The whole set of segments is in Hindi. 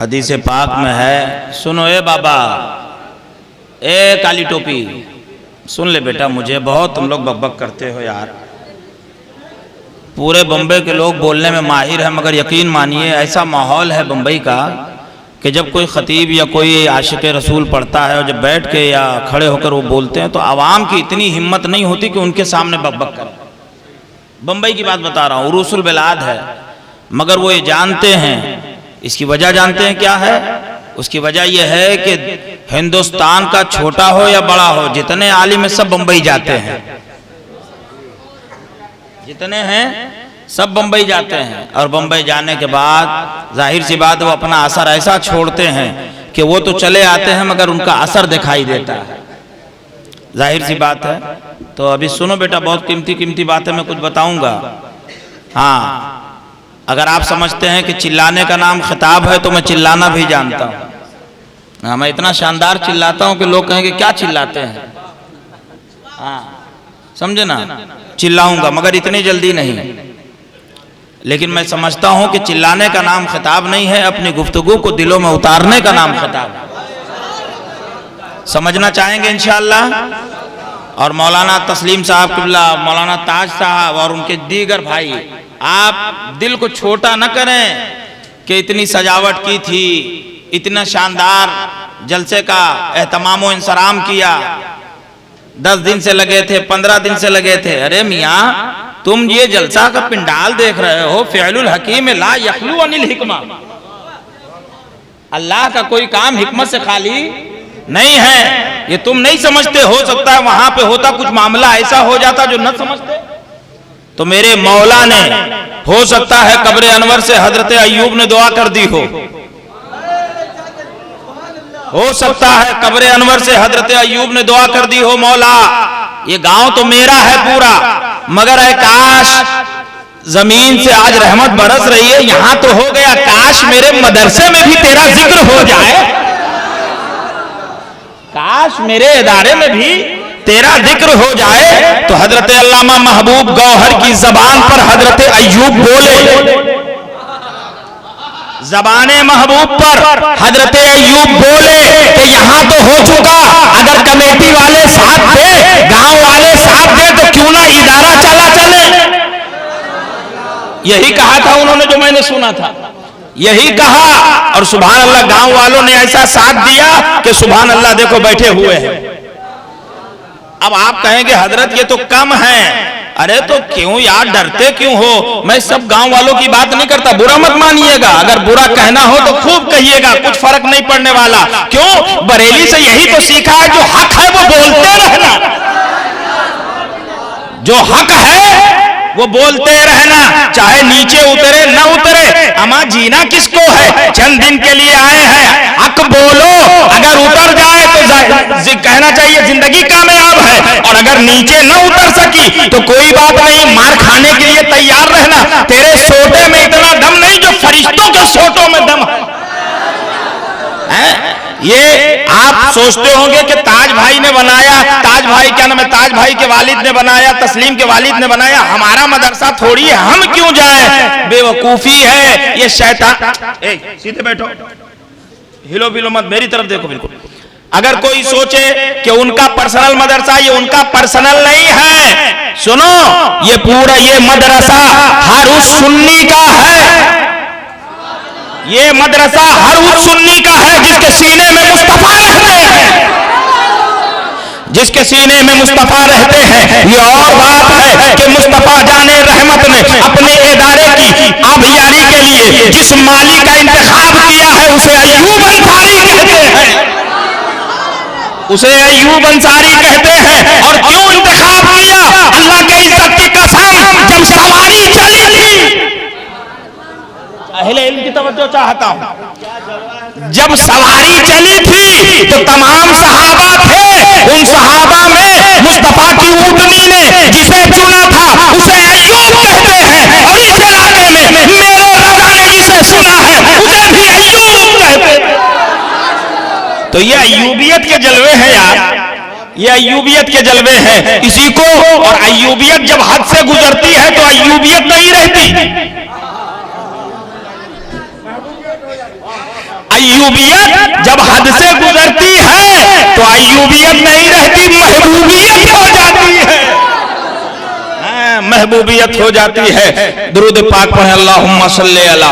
हदीस पाक में है, सुनो ए बाबा, ए काली टोपी, सुन ले बेटा, मुझे बहुत तुम लोग बकबक करते हो यार। पूरे बम्बई के लोग बोलने में माहिर है, मगर यकीन मानिए ऐसा माहौल है बम्बई का कि जब कोई खतीब या कोई आशिक रसूल पढ़ता है और जब बैठ के या खड़े होकर वो बोलते हैं तो आवाम की इतनी हिम्मत नहीं होती कि उनके सामने बकबक करें। बम्बई की बात बता रहा हूँ, उरूसुल बिलाद है, मगर वो ये जानते हैं, इसकी वजह जानते हैं क्या है? उसकी वजह यह है कि हिंदुस्तान का छोटा हो या बड़ा हो, जितने आलिम सब बम्बई जाते हैं, जितने हैं सब बम्बई जाते हैं। और बम्बई जाने के बाद जाहिर सी बात वो अपना असर ऐसा छोड़ते हैं कि वो तो चले आते हैं मगर उनका असर दिखाई देता है, जाहिर सी बात है। तो अभी सुनो बेटा, बहुत कीमती कीमती बातें मैं कुछ बताऊंगा। हाँ, अगर आप समझते हैं कि चिल्लाने का नाम खिताब है तो मैं चिल्लाना भी जानता हूँ। हाँ, मैं इतना शानदार चिल्लाता हूँ कि लोग कहेंगे क्या चिल्लाते हैं। हाँ, समझे ना, चिल्लाऊंगा मगर इतनी जल्दी नहीं। लेकिन मैं समझता हूँ कि चिल्लाने का नाम खिताब नहीं है, अपनी गुफ्तगू को दिलों में उतारने का नाम खिताब है। समझना चाहेंगे इंशाअल्लाह। और मौलाना तस्लीम साहब किबला, मौलाना ताज साहब और उनके दीगर भाई, आप दिल को छोटा न करें कि इतनी सजावट की थी, इतना शानदार जलसे का एहतमाम व इंसराम किया, 10 दिन से लगे थे, 15 दिन से लगे थे। अरे मियाँ, तुम ये जलसा का पिंडाल देख रहे हो, फ़िअलुल हकीम ला यखलू अनिल हिकमा, अल्लाह का कोई काम हिकमत से खाली नहीं है। ये तुम नहीं समझते, हो सकता है वहां पे होता कुछ मामला ऐसा हो जाता जो न समझते। तो मेरे मौला ने, हो सकता है कब्र अनवर से हजरत अय्यूब ने दुआ कर दी हो सकता है कब्र अनवर से हजरत अय्यूब ने दुआ कर दी हो, मौला ये गांव तो मेरा है पूरा, मगर है काश जमीन से आज रहमत बरस रही है, यहां तो हो गया, काश मेरे मदरसे में भी तेरा जिक्र हो जाए, काश मेरे इदारे में भी तेरा जिक्र हो जाए। तो हजरत अल्लामा महबूब गौहर की जबान पर हजरत अय्यूब बोले, जबाने महबूब पर हजरत अय्यूब बोले कि यहां तो हो चुका, अगर कमेटी वाले साथ दे, गांव वाले साथ दे, तो क्यों ना इदारा चले। यही कहा था उन्होंने, जो मैंने सुना था, यही कहा। और सुभान अल्लाह, गांव वालों ने ऐसा साथ दिया कि सुभान अल्लाह देखो बैठे हुए हैं। अब आप कहेंगे हजरत ये तो कम है, अरे तो क्यों यार, डरते क्यों हो? मैं सब गांव वालों की बात नहीं करता, बुरा मत मानिएगा, अगर बुरा कहना हो तो खूब कहिएगा, कुछ फर्क नहीं पड़ने वाला। क्यों? बरेली से यही तो सीखा है, जो हक है वो बोलते रहना, जो हक है वो बोलते रहना, चाहे नीचे उतरे न उतरे। अमा जीना किसको है, चंद दिन के लिए आए हैं, हक बोलो, अगर उतर जाए तो कहना चाहिए जिंदगी कामयाब है, और अगर नीचे न उतर सकी तो कोई बात नहीं, मार खाने के लिए तैयार रहना। तेरे सोटे में इतना दम नहीं जो फरिश्तों के सोटों में दम है। ये आप सोचते होंगे कि ताज भाई ने बनाया, ताज भाई क्या नाम है, ताज भाई के वालिद ने बनाया, तस्लीम के वालिद ने बनाया, हमारा मदरसा थोड़ी है, हम क्यों जाएं? बेवकूफी है ये, शैतान। सीधे बैठो, हिलो बिलो मत, मेरी तरफ देखो बिल्कुल। अगर कोई सोचे कि उनका पर्सनल मदरसा, ये उनका पर्सनल नहीं है। सुनो, ये पूरा ये मदरसा हर उस सुन्नी का है, ये मदरसा हर उस सुन्नी का है जिसके सीने में मुस्तफा रहते हैं, जिसके सीने में मुस्तफा रहते हैं। ये और बात है कि मुस्तफा जाने रहमत ने अपने इदारे की आबियारी के लिए जिस माली का इंतखाब किया है उसे अय्यूब अंसारी कहते हैं, उसे अय्यूब अंसारी कहते हैं। और क्यों इंतखाब किया? अल्लाह के इज्जत की कसम, जब सवारी चली थी, अहले इल्म की तवज्जो चाहता हूं, जब सवारी चली थी तो तमाम सहाबा थे, उन सहाबा में मुस्तफा की ऊँटनी ने जिसे चुना था उसे अय्यूब कहते हैं, और इस इलाके में मेरे रज़ा ने जिसे सुना है उसे भी अय्यूब कहते हैं। तो ये अय्यूबियत के जलवे हैं यार, ये अय्यूबियत के जलवे हैं इसी को। और अय्यूबियत जब हद से गुजरती है तो अय्यूबियत नहीं रहती। अय्यूबियत जब हद से गुजरती है तो अय्यूबियत नहीं रहती, महबूबियत हो जाती है। महबूबियत हो जाती है। दुरूद पाक पढ़े, अल्लाहुम्मा सल्ली अला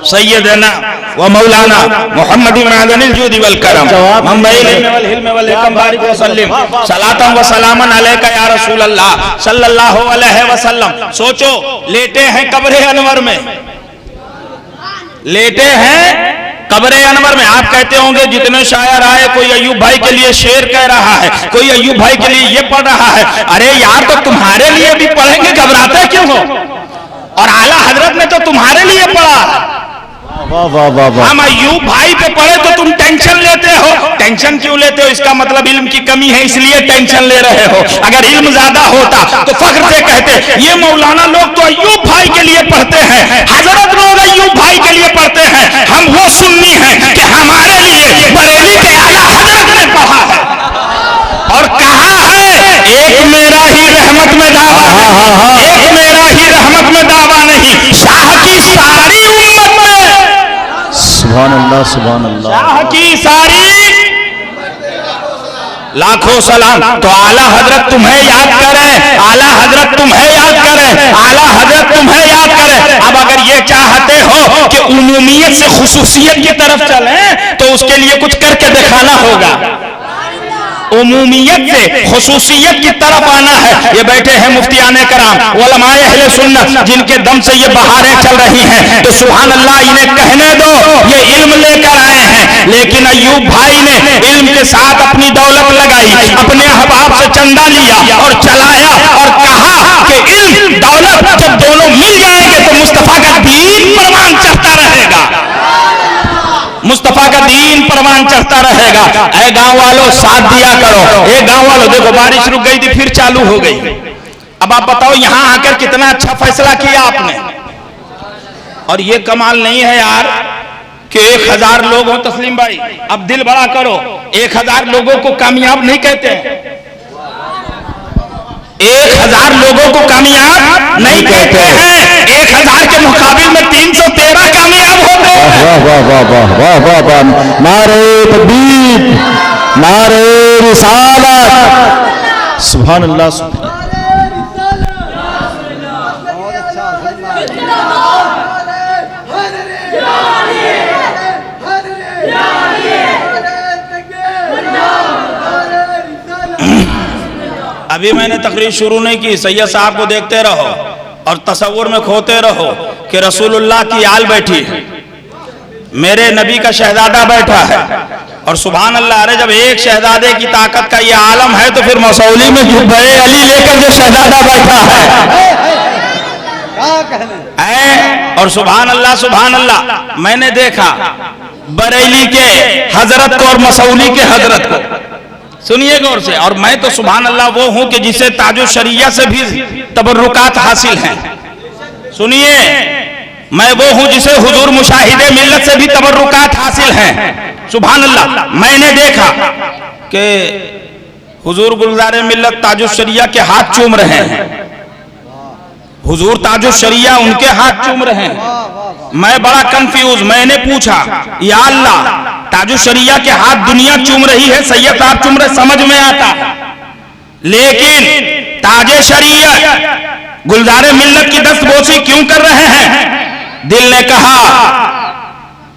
सय्यदना व मौलाना मुहम्मद इब्न जूदी वल करम मुंबई वल हिल्म वल हिकम बारिक व सल्लिम सलातन व सलामन अलैका या रसूल अल्लाह सल्लल्लाहु अलैहि वसल्लम। सोचो, लेटे हैं कब्र अनवर में, लेटे हैं कब्र अनवर में। आप कहते होंगे जितने शायर आए, कोई अय्यूब भाई के लिए शेर कह रहा है, कोई अय्यूब भाई के लिए ये पढ़ रहा है। अरे यार, तो तुम्हारे लिए भी पढ़ेंगे, घबराते क्यों हो? और आला हजरत ने तो तुम्हारे लिए पढ़ा। हम अय्यूब भाई पे पढ़े तो तुम टेंशन लेते हो। टेंशन क्यों लेते हो? इसका मतलब इल्म की कमी है, इसलिए टेंशन ले रहे हो। अगर इल्म ज्यादा होता तो फख्र से कहते ये मौलाना लोग तो अय्यूब भाई के लिए पढ़ते हैं, हजरत लोग अय्यूब भाई के लिए पढ़ते हैं, हम वो सुन्नी हैं कि हमारे लिए बरेली के आला हजरत ने पढ़ा है। और कहा है, एक मेरा ही रहमत में दावा नहीं, एक मेरा ही रहमत में दावा नहीं, शाह की सारी उम्मत में, सुभान अल्लाह सुभान अल्लाह, शाह की सारी लाखों सलाम। तो आला हजरत तुम्हें याद करें, आला हजरत तुम्हें याद करें, आला हजरत तुम्हें याद करें। अब अगर ये चाहते हो कि उमूमियत से खुसूसियत की तरफ चलें तो उसके लिए कुछ करके दिखाना होगा। उमूमियत से खुसूसियत की तरफ आना है। ये बैठे हैं मुफ्तियाने कराम, उलमाए अहले सुन्नत, जिनके दम से ये बहारें चल रही हैं, तो सुभान अल्लाह, इन्हें कहने दो, ये इल्म लेकर आए हैं। लेकिन अय्यूब भाई ने इल्म के साथ अपनी दौलत लगाई, अपने अहबाब से चंदा लिया और चलाया और कहा कि इल्म दौलत जब दोनों मिल जाएंगे तो मुस्तफा का दीन परवान चढ़ता रहेगा, मुस्तफा का दीन परवान चढ़ता रहेगा। ऐ गांव वालों, साथ दिया करो। ए गांव वालों, देखो बारिश रुक गई थी, फिर चालू हो गई। अब आप बताओ, यहां आकर कितना अच्छा फैसला किया आपने। और ये कमाल नहीं है यार कि 1000 लोग हो तस्लीम भाई, अब दिल बड़ा करो, 1000 लोगों को कामयाब नहीं कहते हैं, 1000 लोगों को कामयाब नहीं कहते हैं। 1000 के मुकाबिल में 313 कामयाब होते हैं। वाह वाह वाह वाह वाह वाह वाह, नारे तकबीर, नारे रिसालत, सुभान अल्लाह सुभान। अभी मैंने तकरीर शुरू नहीं की, सैयद साहब को देखते रहो और तसव्वुर में खोते रहो कि रसूलुल्लाह की आल बैठी है, मेरे नबी का शहजादा बैठा है। और सुभान अल्लाह, अरे जब एक शहजादे की ताकत का ये आलम है तो फिर मसौली में जुब्बे अली लेकर जो शहजादा बैठा है। और सुभान अल्लाह, मैंने देखा बरेली के हजरत को और मसौली के हजरत को, सुनिए गौर से। और मैं तो सुभान अल्लाह वो हूं कि जिसे ताजो शरिया से भी तबर्रुकात हासिल हैं। सुनिए, मैं वो हूं जिसे हुजूर मुशाहिदे मिल्लत से भी तबर्रुकात हासिल हैं। सुभान अल्लाह, मैंने देखा कि हुजूर गुलजारे मिल्लत ताजो शरिया के हाथ चूम रहे हैं, हुजूर ताजो शरिया उनके हाथ चूम रहे हैं। मैं बड़ा कंफ्यूज, मैंने पूछा, या अल्लाह, ताजो शरिया के हाथ दुनिया चूम रही है, सैयद आप चूम रहे, समझ में आता है, लेकिन ताजे शरिया गुलजारे मिल्लत की दस्तबोसी क्यों कर रहे हैं? दिल ने कहा,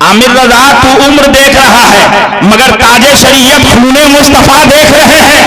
आमिर रजा तू उम्र देख रहा है मगर ताजे शरीयत खूने मुस्तफा देख रहे हैं,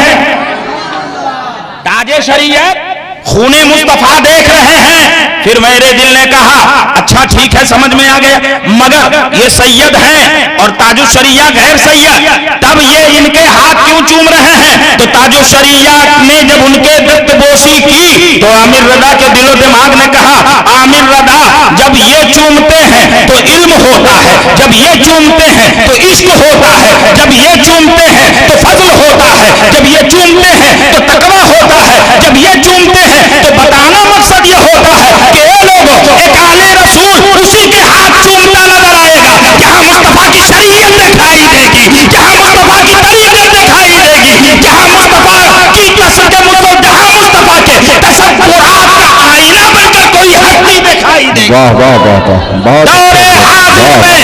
ताजे शरीयत खूने मुस्तफा देख रहे हैं। फिर मेरे दिल ने कहा, अच्छा ठीक है, समझ में आ गया, मगर ये सैयद हैं और ताजो शरिया गैर सैयद, तब ये इनके हाथ क्यों चूम रहे हैं? तो ताजो शरिया ने जब उनके दस्तबोसी की तो आमिर रजा के दिलो दिमाग ने कहा, आमिर रजा जब ये चूमते हैं तो इल्म होता है, जब ये चूमते हैं तो इश्क होता है, जब ये चूमते हैं तो फजल होता है, जब ये चूमते हैं तो तकवा होता है, जब ये चूमते हैं तो बताना मकसद ये होता है कि ये लोगों एक आले रसूल उसी के हाथ चूमता नजर आएगा जहां मुस्तफा की शरीयत दिखाई देगी, जहां मुस्तफा की तरीकत दिखाई देगी, जहां मुस्तफा की जहां मुस्तफा के तशब्बुरात का आईना बनकर कोई हस्ती दिखाई देगी। वाह वाह वाह वाह, दौरे हाजिर में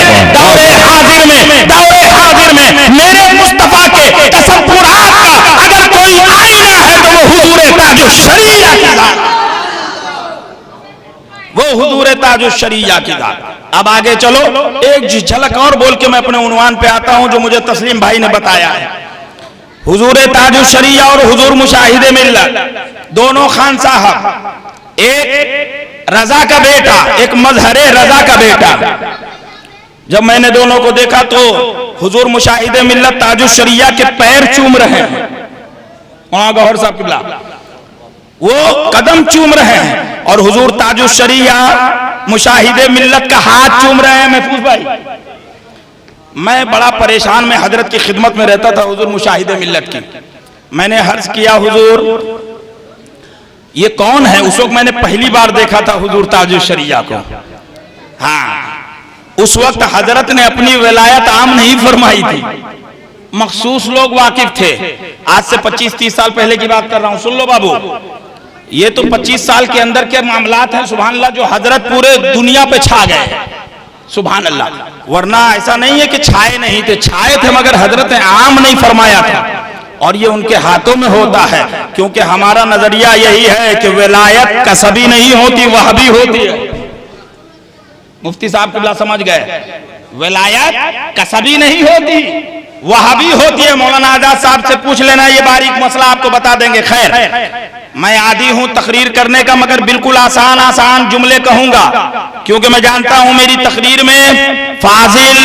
ताजुश शरिया की बात। अब आगे चलो, एक झलक और बोल के मैं अपने उन्वान पे आता हूं जो मुझे तस्लीम भाई ने बताया है। हुजूर ताजुश शरिया और हुजूर मुशाहिदे मिल्लत दोनों खान साहब, एक रजा का बेटा, एक मजहरे रजा का बेटा। जब मैंने दोनों को देखा तो हुजूर मुशाहिदे मिल्लत ताजुश शरिया के पैर चूम रहे हैं, वहां गौहर साहब किबला वो कदम चूम रहे हैं, और हुजूर ताजुश शरिया मुशाहिदे मिल्लत का हाथ चूम रहे हैं। महफूज भाई, मैं बड़ा परेशान में हजरत की खिदमत में रहता था हुजूर मुशाहिदे मिल्लत की। मैंने हर्ज किया, हुजूर ये कौन है? उस वक्त मैंने पहली बार देखा था हुजूर ताजुश शरिया को। हाँ, उस वक्त हजरत ने अपनी विलायत आम नहीं फरमाई थी, मखसूस लोग वाकिफ थे। आज से 25-30 साल पहले की बात कर रहा हूं, सुन लो बाबू, ये तो 25 साल के अंदर के मामलात हैं सुभान अल्लाह, जो हजरत पूरे दुनिया पे छा गए सुभान अल्लाह। वरना ऐसा नहीं है कि छाए नहीं थे, छाए थे, मगर हजरत ने आम नहीं फरमाया था, और ये उनके हाथों में होता है। क्योंकि हमारा नजरिया यही है कि विलायत कसबी नहीं होती, वहबी होती है। मुफ्ती साहब किबला समझ गए, विलायत कसबी नहीं होती, वहबी होती है। मौलाना आजाद साहब से पूछ लेना, ये बारीक मसला आपको बता देंगे। खैर, मैं आदी हूं तकरीर करने का, मगर बिल्कुल आसान आसान जुमले कहूंगा, क्योंकि मैं जानता हूं मेरी तकरीर में फाजिल,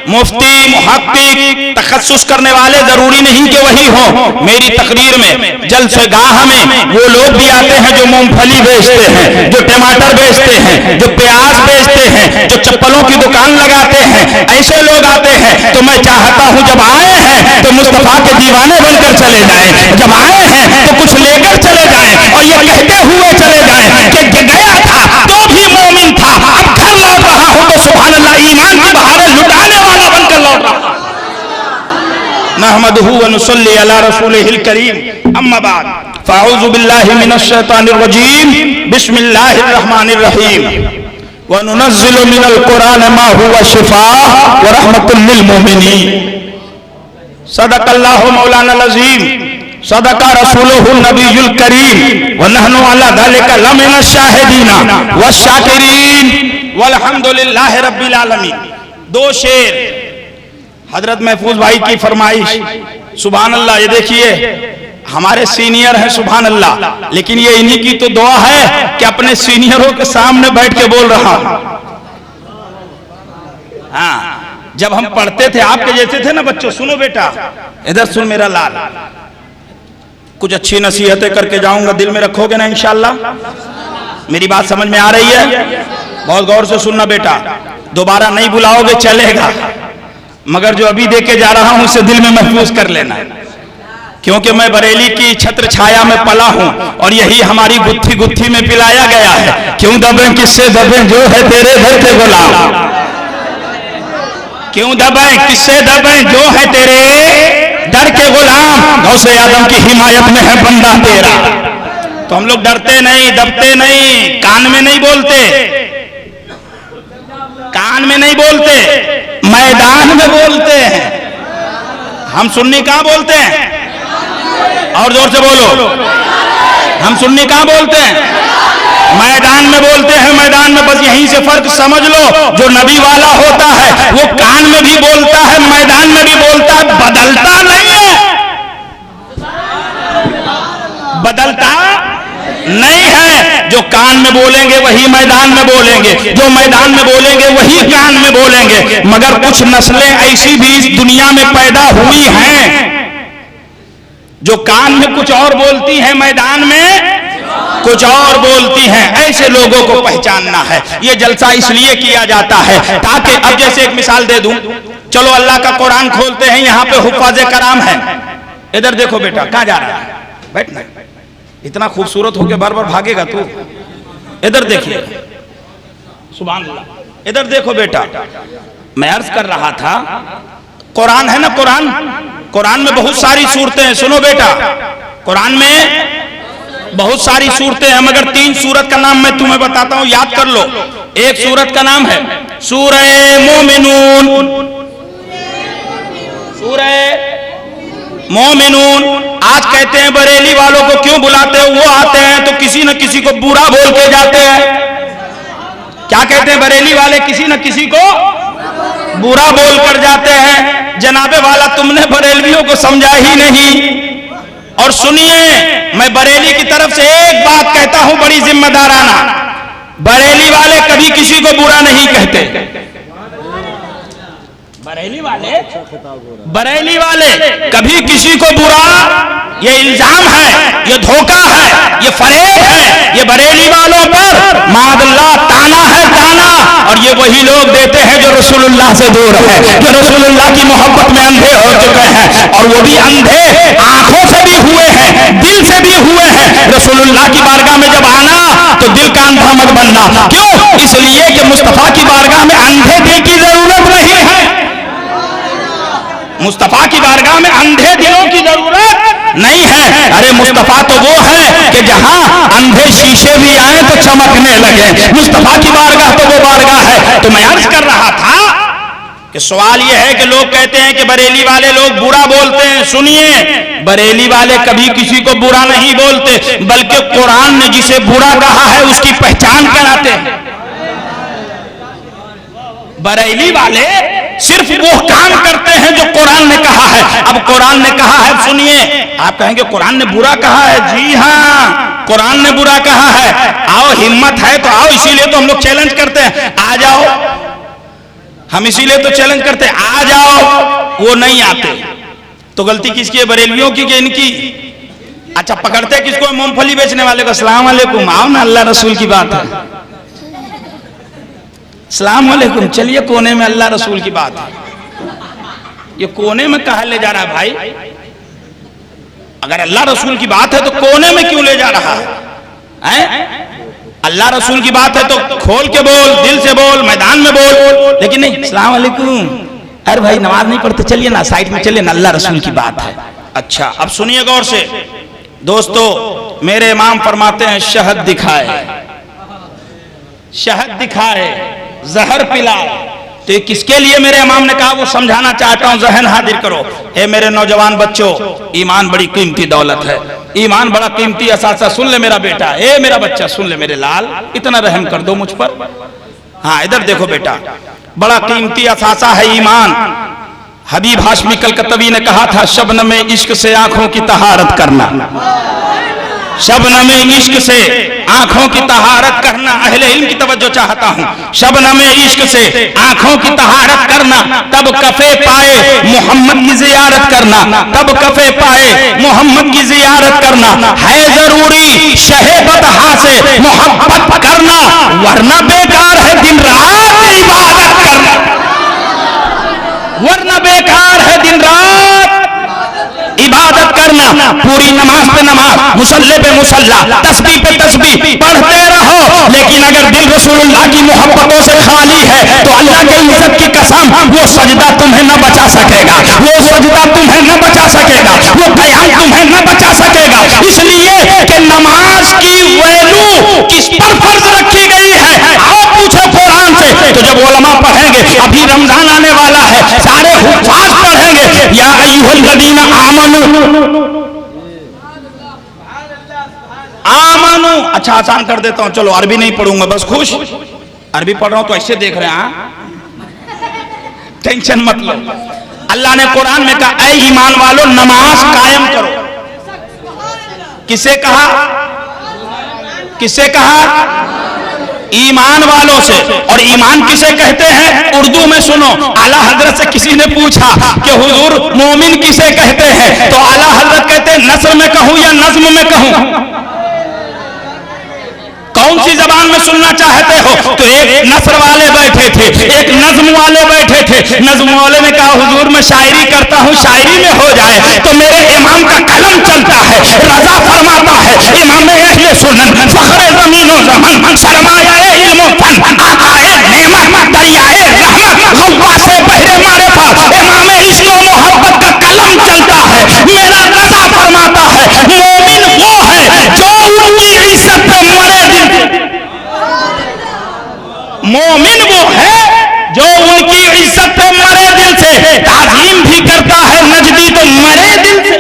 मुफ्ती, मुहक्किक, तखस्सुस करने वाले जरूरी नहीं कि वही हो। मेरी तकरीर में जलसेगाह में वो लोग भी आते हैं जो मूंगफली बेचते हैं, जो टमाटर बेचते हैं, जो प्याज बेचते हैं, जो चप्पलों की दुकान लगाते हैं, ऐसे लोग आते हैं। तो मैं चाहता हूं जब आए हैं तो मुस्तफा के दीवाने बनकर चले जाएं, जब आए हैं तो कुछ लेकर चले जाएं, और ये कहते हुए चले जाएं कि गया था तो भी मोमिन था, अब घर लौट रहा हूं तो सुभान अल्लाह ईमान की बहारें लुटाने वाला बनकर लौट रहा। नहमदुहु व नुसल्ली अला रसूलिहिल करीम, अम्मा बाद, फ़अऊज़ु बिल्लाहि मिनश शैतानिर रजीम, बिस्मिल्लाहिर रहमानिर रहीम, व नुनज़्ज़िलु मिनल कुरान मा हुवा शिफ़ा व रहमतुल लिल मुमिनीन। सदक़ल्लाहु मौलाना अज़ीम, सदका रसूलुहुन नबियुल करीम, व नहनु अला ज़ालिका लमिनश शाहिदीना व शाकिरीन वल्हम्दुलिल्लाहि रब्बिल आलमीन। दो शेर हजरत महफूज भाई की फरमाइश, सुभान अल्लाह। ये देखिए हमारे सीनियर हैं सुभान अल्लाह, लेकिन ये इन्हीं की तो दुआ है कि अपने सीनियरों के सामने बैठ के बोल रहा हूं। हाँ, जब हम पढ़ते थे आपके जैसे थे ना बच्चों, सुनो बेटा, इधर सुन मेरा लाल, कुछ अच्छी नसीहतें करके जाऊंगा, दिल में रखोगे ना इंशाअल्लाह? मेरी बात समझ में आ रही है? बहुत गौर से सुनना बेटा, दोबारा नहीं बुलाओगे चलेगा, मगर जो अभी देके जा रहा हूं उसे दिल में महफूज कर लेना, क्योंकि मैं बरेली की छत्र छाया में पला हूं, और यही हमारी गुत्थी गुत्थी में पिलाया गया है। क्यों दबे किससे दबे जो है तेरे घर के गुलाम, क्यों दबे किससे दबे जो है तेरे दर के गुलाम, गौसे आदम की हिमायत में है बंदा तेरा। तो हम लोग डरते नहीं, दबते नहीं, कान में नहीं बोलते, कान में नहीं बोलते, मैदान में बोलते हैं। हम सुन्नी कहां बोलते हैं? और जोर से बोलो, हम सुन्नी कहां बोलते हैं? मैदान में बोलते हैं, मैदान में। बस यहीं से फर्क समझ लो, जो नबी वाला होता है वो कान में भी बोलता है, मैदान में भी बोलता है, बदलता नहीं है, बदलता नहीं है। जो कान में बोलेंगे वही मैदान में बोलेंगे, जो मैदान में बोलेंगे वही कान में बोलेंगे। मगर कुछ नस्लें ऐसी भी इस दुनिया में पैदा हुई हैं जो कान में कुछ और बोलती हैं, मैदान में कुछ और बोलती हैं। ऐसे लोगों को पहचानना है। ये जलसा इसलिए किया जाता है ताकि, अब जैसे एक मिसाल दे दूं, चलो अल्लाह का कुरान खोलते हैं, यहाँ पे हुफ़ाज़े कराम है। इधर देखो बेटा, कहाँ जा रहा है? बैठना, इतना खूबसूरत होके बार बार भागेगा तू। इधर देखिए, सुभान अल्लाह। इधर देखो बेटा, मैं अर्ज कर रहा था, कुरान है ना, कुरान, कुरान में बहुत सारी सूरतें हैं। सुनो बेटा, कुरान में बहुत सारी सूरतें हैं, मगर 3 सूरत का नाम मैं तुम्हें बताता हूं, याद कर लो। एक सूरत का नाम है सूरह मोमिनून, सूरह मोमिनून। आज कहते हैं बरेली वालों को क्यों बुलाते हो? वो आते हैं तो किसी न किसी को बुरा बोल के जाते हैं। क्या कहते हैं बरेली वाले, किसी न किसी को बुरा बोल कर जाते हैं। जनाबे वाला तुमने बरेलवियों को समझा ही नहीं। और सुनिए, मैं बरेली की तरफ से एक बात कहता हूं बड़ी जिम्मेदाराना, बरेली वाले कभी किसी को बुरा नहीं कहते। बरेली वाले कभी किसी को बुरा, ये इल्जाम है, ये धोखा है, ये फरेब है, ये बरेली वालों पर मादल्ला ताना है, ताना। और ये वही लोग देते हैं जो रसूलुल्लाह से दूर है, जो रसूलुल्लाह की मोहब्बत में अंधे हो चुके हैं, और वो भी अंधे आंखों से भी हुए हैं, दिल से भी हुए हैं। रसूलुल्लाह की बारगाह में जब आना तो दिल का अंधा मत बनना। क्यों? इसलिए कि मुस्तफा की बारगाह में अंधे दिल की जरूरत नहीं है। मुस्तफा की बारगाह में अंधे दिलों की जरूरत नहीं है। अरे मुस्तफा तो वो है कि जहां अंधे शीशे भी आए तो चमकने लगे। मुस्तफा की बारगाह तो वो बारगाह है। तो मैं अर्ज कर रहा था कि सवाल यह है कि लोग कहते हैं कि बरेली वाले लोग बुरा बोलते हैं। सुनिए, बरेली वाले कभी किसी को बुरा नहीं बोलते, बल्कि कुरान ने जिसे बुरा कहा है उसकी पहचान कराते हैं। बरेली वाले सिर्फ वो काम करते हैं जो कुरान ने कहा है। अब कुरान ने कहा है, सुनिए, आप कहेंगे कुरान ने बुरा कहा है। जी हाँ, कुरान ने बुरा कहा है। आओ, हिम्मत है तो आओ, इसीलिए तो हम लोग चैलेंज करते हैं, आ जाओ। हम इसीलिए तो चैलेंज करते हैं, आ जाओ। वो नहीं आते तो गलती किसकी है? बरेलियों की कि इनकी? अच्छा, पकड़ते किसको? मूंगफली बेचने वाले को। अस्सलाम वालेकुम, आओ ना, अल्लाह रसूल की बात है। अस्सलाम वालेकुम, चलिए, कोने में अल्लाह रसूल की बात है। ये कोने में कहा ले जा रहा है भाई? अगर अल्लाह रसूल की बात है तो कोने में क्यों ले जा रहा है? अल्लाह रसूल की बात है तो खोल के बोल, दिल से बोल, मैदान में बोल। लेकिन नहीं, अस्सलाम वालेकुम, अरे भाई नमाज नहीं पढ़ते, चलिए ना साइड में, चलिए ना, अल्लाह रसूल की बात है। अच्छा, अब सुनिए गौर से दोस्तों, मेरे इमाम फरमाते हैं शहद दिखाए, शहद दिखाए, जहर पिलाए। तो ये किसके लिए मेरे इमाम ने कहा वो समझाना चाहता हूं, जहन हाजिर करो। ए मेरे नौजवान बच्चों, ईमान बड़ी कीमती दौलत है, ईमान बड़ा कीमती असासा। सुन ले मेरा बेटा, ए मेरा बच्चा, सुन ले मेरे लाल, इतना रहम कर दो मुझ पर। हाँ, इधर देखो बेटा, बड़ा कीमती असासा है ईमान। हबीब हाशमी कलकत्तवी ने कहा था, शबनम में इश्क से आंखों की तहारत करना, शबनम में इश्क से आंखों की तहारत करना। अहले इल्म की तवज्जो चाहता हूं। शबनम में इश्क से आंखों की तहारत करना, तब कफे पाए मोहम्मद की जियारत करना, तब कफे पाए मोहम्मद की जियारत करना। है जरूरी शहे बतहा से मोहब्बत करना, वरना बेकार है दिन रात इबादत करना, वरना बेकार है दिन रात इबादत करना। पूरी नमाज पे नमाज, मुसल्ले पे मुसल्ला, तस्बीह पे तस्बीह पढ़ते रहो, लेकिन अगर दिल रसूलुल्लाह की मोहब्बतों से खाली है तो अल्लाह के इज्जत की कसम, वो सजदा तुम्हें न बचा सकेगा, वो सजदा तुम्हें न बचा सकेगा, वो क़याम तुम्हें न बचा सकेगा। इसलिए कि नमाज की वैल्यू किस पर फर्ज रखी गई है? आओ पूछो कुरान से। तो जब उलमा पढ़ेंगे, अभी रमजान आने वाला है, सारे हुफ्फाज पढ़ेंगे, या अय्युहल्लज़ीना आमनू। अच्छा, आसान कर देता हूं, चलो अरबी नहीं पढ़ूंगा, बस खुश। अरबी पढ़ रहा हूं तो ऐसे देख रहे हैं, टेंशन मत लो। अल्लाह ने कुरान में कहा, ऐ ईमान वालों, नमाज कायम करो। किसे कहा? किसे कहा? ईमान वालों से। और ईमान किसे कहते हैं? उर्दू में सुनो, आला हजरत से किसी ने पूछा कि हुजूर मोमिन किसे कहते हैं? तो आला हजरत कहते हैं, नस्र में कहूं या नज्म में कहूं? कौन सी जबान में सुनना चाहते हो? तो एक नस्र वाले बैठे थे, एक नज्म वाले बैठे थे। नज्म वाले ने कहा, हुजूर मैं शायरी करता हूँ, शायरी में हो जाए तो मेरे इमाम का कलम चलता है, रजा फरमाता है। इमाम अहले सुन्नत, फखरे ज़मीनो ज़मान, सरमाया इल्म फन, आकाए नेमत, दरियाए रहमत, गव्वासे बहरे मारिफत, इमाम इश्क व मोहब्बत का कलम चलता है, मेरा रजा फरमाता है। मोमिन वो है जो उनकी इज्जत पे मरे दिन, मोमिन वो है जो उनकी इज्जत पे मरे दिल से। ताज़ीम भी करता है नजदी तो मरे दिल से,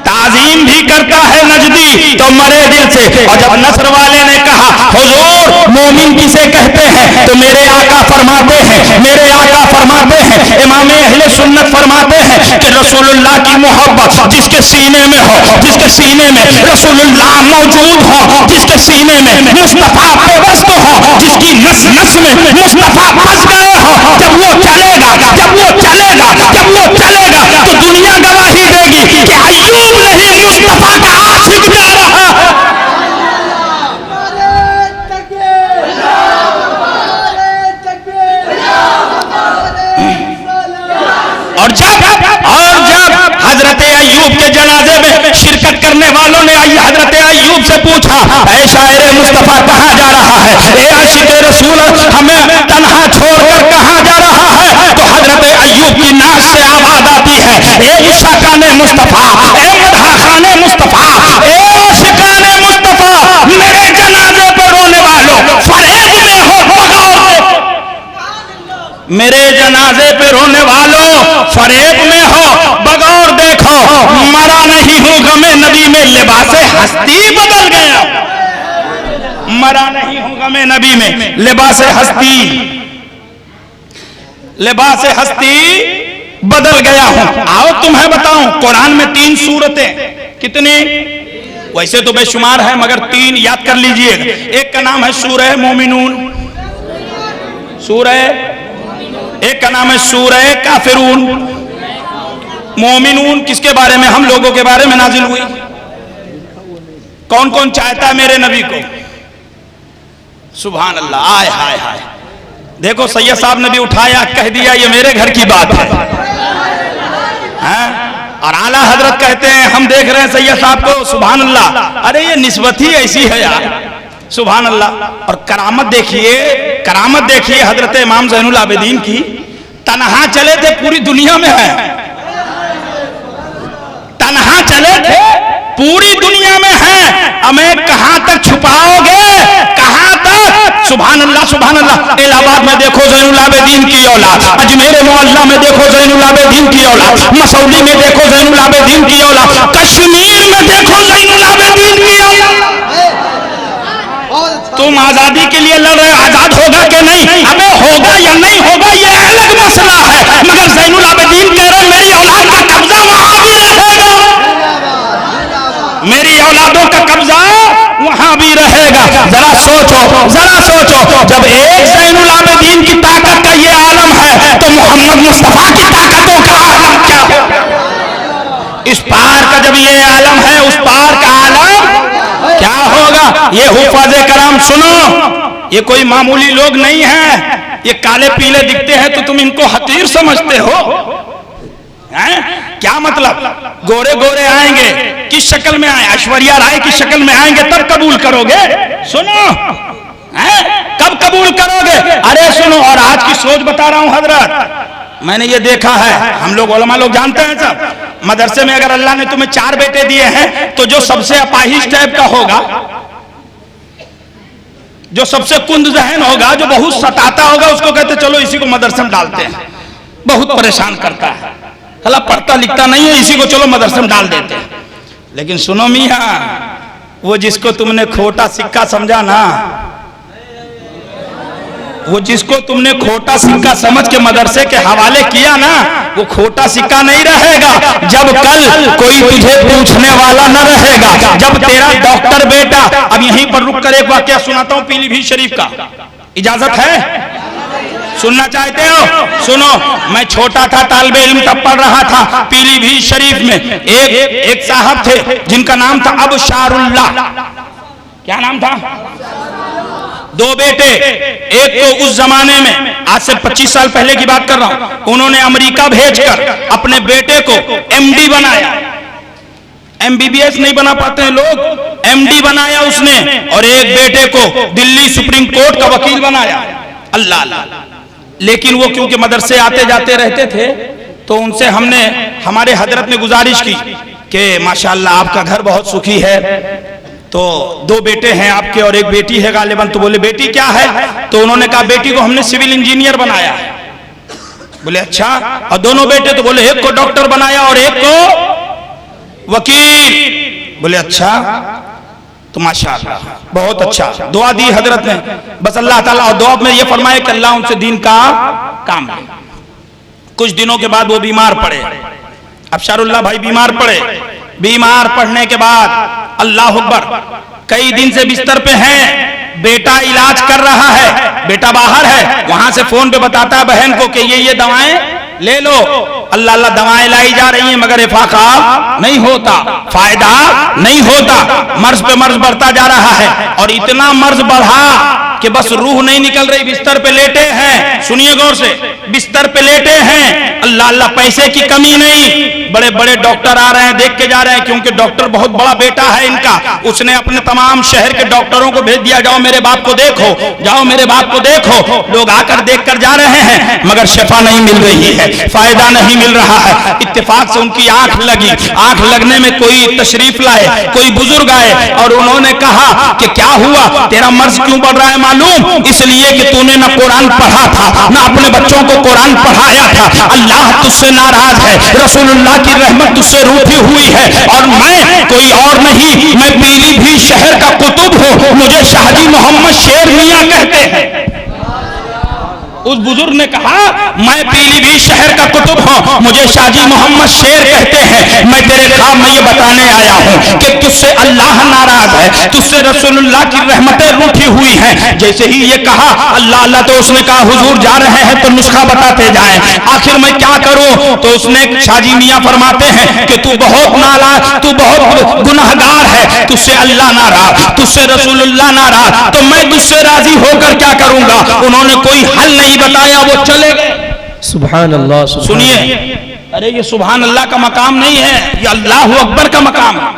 ताज़ीम भी करता है नजदी तो मरे दिल से। और जब नस्र वाले ने कहा हुजूर मोमिन किसे कहते हैं, तो मेरे आका फरमाते हैं, मेरे आका फरमाते हैं, इमाम अहले सुन्नत फरमाते हैं कि रसूलुल्लाह की मोहब्बत जिसके सीने में हो, जिसके सीने में रसूलुल्लाह मौजूद हो, जिसके सीने में मुस्तफा पेवस्त हो, जिसकी नस नस में मुस्तफा बस गए हो, जब वो चलेगा, जब वो चलेगा, जब वो चलेगा तो दुनिया गवाही देगी कि अय्यूब नहीं मुस्तफा का आशिक जा रहा है। और जब हजरत अय्यूब के जनाजे में शिरकत करने वालों ने हजरत अय्यूब से पूछा, ऐ शायर मुस्तफा कहाँ जा रहा है, ए आशिक रसूल हमें तन्हा छोड़कर कहाँ जा रहा है, तो हजरत अय्यूब की नाक से आवाज आती है, ए इशाकाने मुस्तफा, ए मदहाखाने मुस्तफा, ए आशिकाने मुस्तफा, मेरे जनाजे पर रोने वालों फरेब में हो बगौर, मेरे जनाजे पे रोने वालों फरेब में हो बगौर देखो, मरा नहीं हूं गमे नबी में लिबासे हस्ती बदल गया, मरा नहीं हूं गमे नबी में लिबासे हस्ती, लिबासे हस्ती बदल गया हूं। आओ तुम्हें बताऊं, कुरान में 3 सूरतें, कितनी, वैसे तो बेशुमार है मगर 3 याद कर लीजिएगा। एक का नाम है सूरह मोमिनून, सूरह, एक का नाम है सूरह काफिरून। मोमिनून किसके बारे में, हम लोगों के बारे में नाजिल हुई। कौन कौन चाहता है मेरे नबी को, सुभान अल्लाह, आय हाय हाय, देखो सैयद साहब ने भी उठाया, कह दिया ये मेरे घर की बात है, और आला हजरत कहते हैं हम देख रहे हैं सैयद साहब को, सुभान अल्लाह, अरे ये निस्बत ही ऐसी है यार, सुभान अल्लाह। और करामत देखिए, करामत देखिए हजरत इमाम ज़ैनुल आबिदीन की, तन्हा चले थे पूरी दुनिया में है, तन्हा चले थे पूरी दुनिया में है, हमें कहां तक छुपाओगे, कहां तक, सुभान अल्लाह सुभान अल्लाह। इलाहाबाद में देखो ज़ैनुल आबिदीन की औलाद, अजमेर मोहल्ला में देखो ज़ैनुल आबिदीन की औलाद, मसौली में देखो ज़ैनुल आबिदीन की औलाद, कश्मीर में देखो ज़ैनुल आबिदीन की औलाद। तुम आजादी के लिए लड़ रहे, आजाद होगा कि नहीं, हमें होगा या नहीं होगा ये अलग मसला है, मगर ज़ैनुल आबिदीन कह रहे मेरी औलाद का कब्जा वहां भी रहेगा, मेरी औलादों का कब्जा वहां भी रहेगा। जरा सोचो, जरा सोचो, जब एक ज़ैनुल आबिदीन की ताकत का ये आलम है तो मोहम्मद मुस्तफा की ताकतों का आलम क्या है, इस पार का जब ये आलम है, उस पार का आलम क्या होगा। ये हुफ़ाज़े कराम सुनो, ये कोई मामूली लोग नहीं है, ये काले पीले दिखते हैं तो तुम इनको हकीर समझते हो, हैं? क्या मतलब, गोरे गोरे आएंगे, किस शक्ल में आए, ऐश्वर्या राय की शक्ल में आएंगे तब कबूल करोगे, सुनो, हैं? कब कबूल करोगे, अरे सुनो। और आज की सोच बता रहा हूं हजरत, मैंने ये देखा है, हम लोग उलमा लोग जानते हैं सब, मदरसे में अगर अल्लाह ने तुम्हें 4 बेटे दिए हैं तो जो सबसे अपाहिज टाइप का होगा, जो सबसे कुंद जहन होगा, जो बहुत सताता होगा, उसको कहते चलो इसी को मदरसे में डालते हैं, बहुत परेशान करता है, भला पढ़ता लिखता नहीं है, इसी को चलो मदरसे में डाल देते हैं। लेकिन सुनो मियां, वो जिसको तुमने खोटा सिक्का समझा ना, वो जिसको तुमने खोटा सिक्का समझ के मदरसे के हवाले किया ना, वो खोटा सिक्का नहीं रहेगा जब कल कोई तुझे पूछने वाला न रहेगा, जब तेरा डॉक्टर बेटा। अब यहीं पर रुक कर एक वाकया सुनाता हूं पीलीभीत शरीफ का, इजाजत है, सुनना चाहते हो, सुनो। मैं छोटा था, तालिबे इल्म तब पढ़ रहा था पीलीभीत शरीफ में, एक साहब थे जिनका नाम था अबशारुल्लाह, क्या नाम था, 2 बेटे, एक तो उस जमाने में, आज से 25 साल पहले की बात कर रहा हूं, उन्होंने अमेरिका भेजकर अपने बेटे को एमडी बनाया, एमबीबीएस नहीं बना पाते हैं लोग, एमडी बनाया उसने, और एक बेटे को दिल्ली सुप्रीम कोर्ट का वकील बनाया, अल्लाह अल्लाह। लेकिन वो क्योंकि मदरसे आते जाते रहते थे तो उनसे हमने, हमारे हजरत ने गुजारिश की कि माशाअल्लाह आपका घर बहुत सुखी है, तो 2 बेटे हैं आपके और एक बेटी है गालिबन, तो बोले बेटी क्या है, तो उन्होंने कहा बेटी को हमने सिविल इंजीनियर बनाया। बोले अच्छा, और दोनों बेटे, तो बोले एक को डॉक्टर बनाया और एक को वकील। बोले अच्छा, तो माशाअल्लाह बहुत अच्छा दुआ दी हजरत ने। बस अल्लाह ताला और दुआ में ये फरमाए कि अल्लाह उनसे दीन का काम ले। कुछ दिनों के बाद वो बीमार पड़े, अबशारुल्लाह भाई बीमार पड़े। बीमार पड़ने के बाद अल्लाह अकबर, कई दिन से बिस्तर पे हैं, बेटा इलाज कर रहा है, बेटा बाहर है, वहां से फोन पे बताता है बहन को कि ये दवाएं ले लो। अल्लाह अल्लाह दवाएं लाई जा रही हैं मगर इफाका नहीं होता, फायदा नहीं होता, मर्ज पे मर्ज बढ़ता जा रहा है। और इतना मर्ज बढ़ा कि बस रूह नहीं निकल रही, बिस्तर पे लेटे हैं, सुनिए गौर से, बिस्तर पे लेटे हैं। अल्लाह अल्लाह पैसे की कमी नहीं, बड़े बड़े डॉक्टर आ रहे हैं, देख के जा रहे हैं, क्योंकि डॉक्टर बहुत बड़ा बेटा है इनका। उसने अपने तमाम शहर के डॉक्टरों को भेज दिया, जाओ मेरे बाप को देखो, जाओ मेरे बाप को देखो। लोग आकर देख कर जा रहे हैं मगर शिफा नहीं मिल रही है, फायदा नहीं मिल रहा है। इत्तेफाक से उनकी आंख लगी, आंख लगने में कोई तशरीफ लाए, कोई बुजुर्ग आए और उन्होंने कहा कि क्या हुआ, तेरा मर्ज क्यों बढ़ रहा है मालूम? इसलिए कि तूने ना कुरान पढ़ा था, ना अपने बच्चों को कुरान पढ़ाया था। अल्लाह तुझसे नाराज है, रसूलुल्लाह की रहमत तुझसे रूठी हुई है, और मैं कोई और नहीं, मैं पीलीभीत शहर का कुतुब हूँ, मुझे शाहजी मोहम्मद शेर मियां कहते हैं। उस बुजुर्ग ने कहा मैं पीलीभीत शहर का कुतुब हूँ, मुझे शाहजी मोहम्मद शेर कहते हैं। मैं तेरे ख्वाब में ये बताने आया हूँ कि तुझसे अल्लाह नाराज है, तुझसे रसूलुल्लाह की रहमतें रूठी हुई हैं। जैसे ही ये कहा अल्लाह अल्लाह, तो उसने कहा हुजूर जा रहे हैं तो नुस्खा बताते जाएं, आखिर मैं क्या करूं? तो उसने, शाहजी मियां फरमाते हैं कि तू बहुत नाराज, तू बहुत गुनाहगार है, तुझसे अल्लाह नाराज, तुझसे रसूलुल्लाह नाराज, तो मैं तुझसे राजी होकर क्या करूंगा? उन्होंने कोई हल नहीं बताया, वो चले गए। सुभान अल्लाह। सुनिए, अरे ये सुभान अल्लाह का मकाम नहीं है, ये अल्लाह अकबर का मकाम है।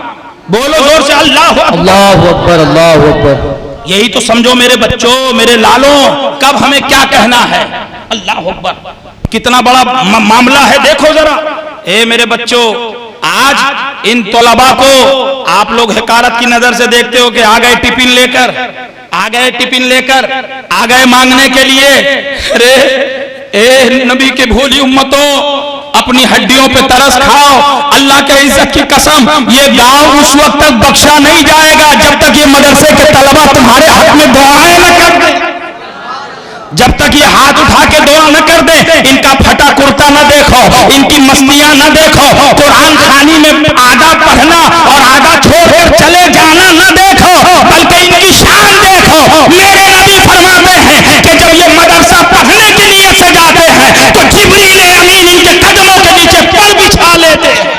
बोलो जोर से अल्लाह अकबर, अल्लाह अकबर, अल्लाह अकबर। यही तो समझो मेरे बच्चों, मेरे लालों, कब हमें क्या कहना है। अल्लाह अकबर, कितना बड़ा मामला है, देखो जरा। ए मेरे बच्चों, आज इन तलबा को आप लोग हकारत की नजर से देखते हो कि आ गए टिफिन लेकर, आ गए टिफिन लेकर, आ गए मांगने के लिए। अरे ए नबी के भोली उम्मतों, अपनी हड्डियों पे तरस खाओ, अल्लाह के इज्जत की कसम, ये गांव उस वक्त तक बख्शा नहीं जाएगा जब तक ये मदरसे के तलबा तुम्हारे हक में दुआएं न कर दे, जब तक ये हाथ उठा के दुआ न कर दे। इनका फटा कुर्ता न देखो, इनकी मस्तियां न देखो, कुरान खानी में आधा पढ़ना और आधा छोड़कर चले जाना न देखो, बल्कि इनकी शान देखो। मेरे नबी फरमाते हैं कि जब ये मदरसा पढ़ने की नीयत से जाते हैं तो जिब्रील अमीन इनके कदमों के नीचे पर बिछा लेते हैं।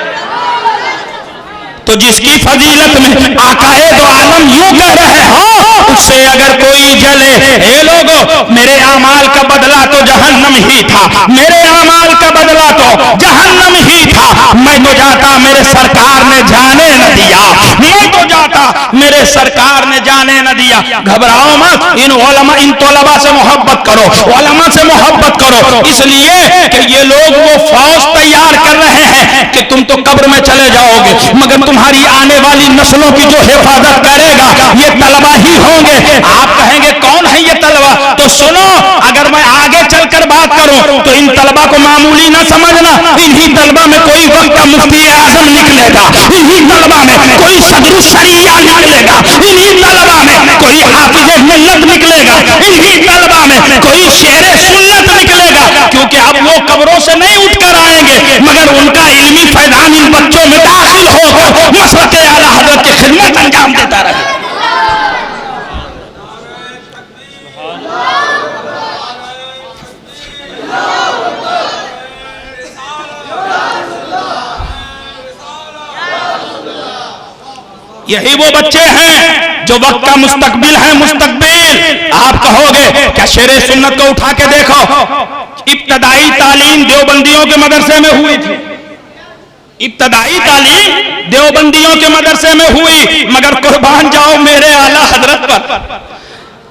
तो जिसकी फजीलत में आकाए दो आलम यूं कह रहे हो, उससे अगर कोई जले, हे लोगों, मेरे आमाल का बदला तो जहन्नम ही था, मेरे आमाल का बदला तो जहन्नम ही था। मैं तो जाता, मेरे सरकार ने जाने न दिया, मैं तो जाता, मेरे सरकार ने जाने न दिया। घबराओ मत, इन उलमा, इन तलबा से मोहब्बत करो, उलमा से मोहब्बत करो, इसलिए कि ये लोग वो फौज तैयार कर रहे हैं कि तुम तो कब्र में चले जाओगे, मगर तुम्हारी आने वाली नस्लों की जो हिफाजत करेगा ये तलबा ही होंगे। आप कहेंगे कौन है ये तलबा? तो सुनो, अगर मैं आगे चलकर बात करूं तो इन तलबा को मामूली न समझना। इन्हीं तलबा में कोई वक्त का मुफ्ती आजम निकलेगा, इन्हीं तलबा में कोई सदरुस शरिया निकलेगा, इन्हीं तलबा में कोई हाफिज मिल्लत निकलेगा, इन्हीं तलबा में कोई शेर सुन्नत निकलेगा। क्योंकि अब वो कब्रों से नहीं उठकर आएंगे, मगर उनका इल्मी फैजान इन बच्चों में दाखिल होकर मसलक आला हज़रत की खिदमत अंजाम देता रहे। यही वो बच्चे हैं जो वक्त का मुस्तकबिल है। मुस्तकबिल आप कहोगे क्या? शेरे सुन्नत को उठा के देखो, इब्तदाई तालीम देवबंदियों के मदरसे में हुई थी, इब्तदाई तालीम देवबंदियों के मदरसे में हुई, मगर कुर्बान जाओ मेरे आला हजरत पर।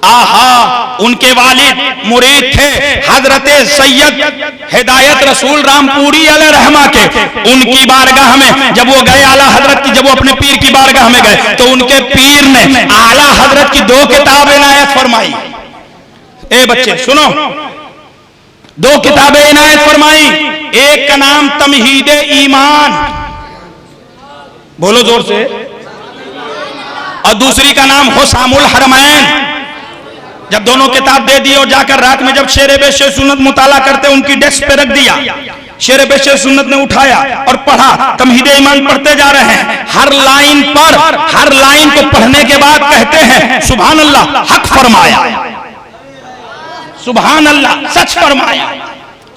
आहा, उनके वालिद मुरीद थे हजरत सैयद हिदायत रसूल रामपुरी अलैहि रहमा के। उनकी बारगाह में जब वो गए आला हजरत की, जब वो अपने पीर की बारगाह में गए तो उनके पीर ने आला हजरत की 2 किताबें इनायत फरमाई। ए बच्चे सुनो, 2 किताबें इनायत फरमाई। एक का नाम तमहीद ईमान, बोलो जोर से, और दूसरी का नाम हुसामुल हरमैन। जब दोनों किताब दे दी और जाकर रात में जब शेर बेशे सुन्नत मुताला करते उनकी डेस्क पे रख दिया, शेर बेशे सुन्नत ने उठाया और पढ़ा, तमहीदे ईमान पढ़ते जा रहे हैं। हर लाइन को पढ़ने के बाद कहते हैं सुभान अल्लाह, हक फरमाया, सुभान अल्लाह, सच फरमाया,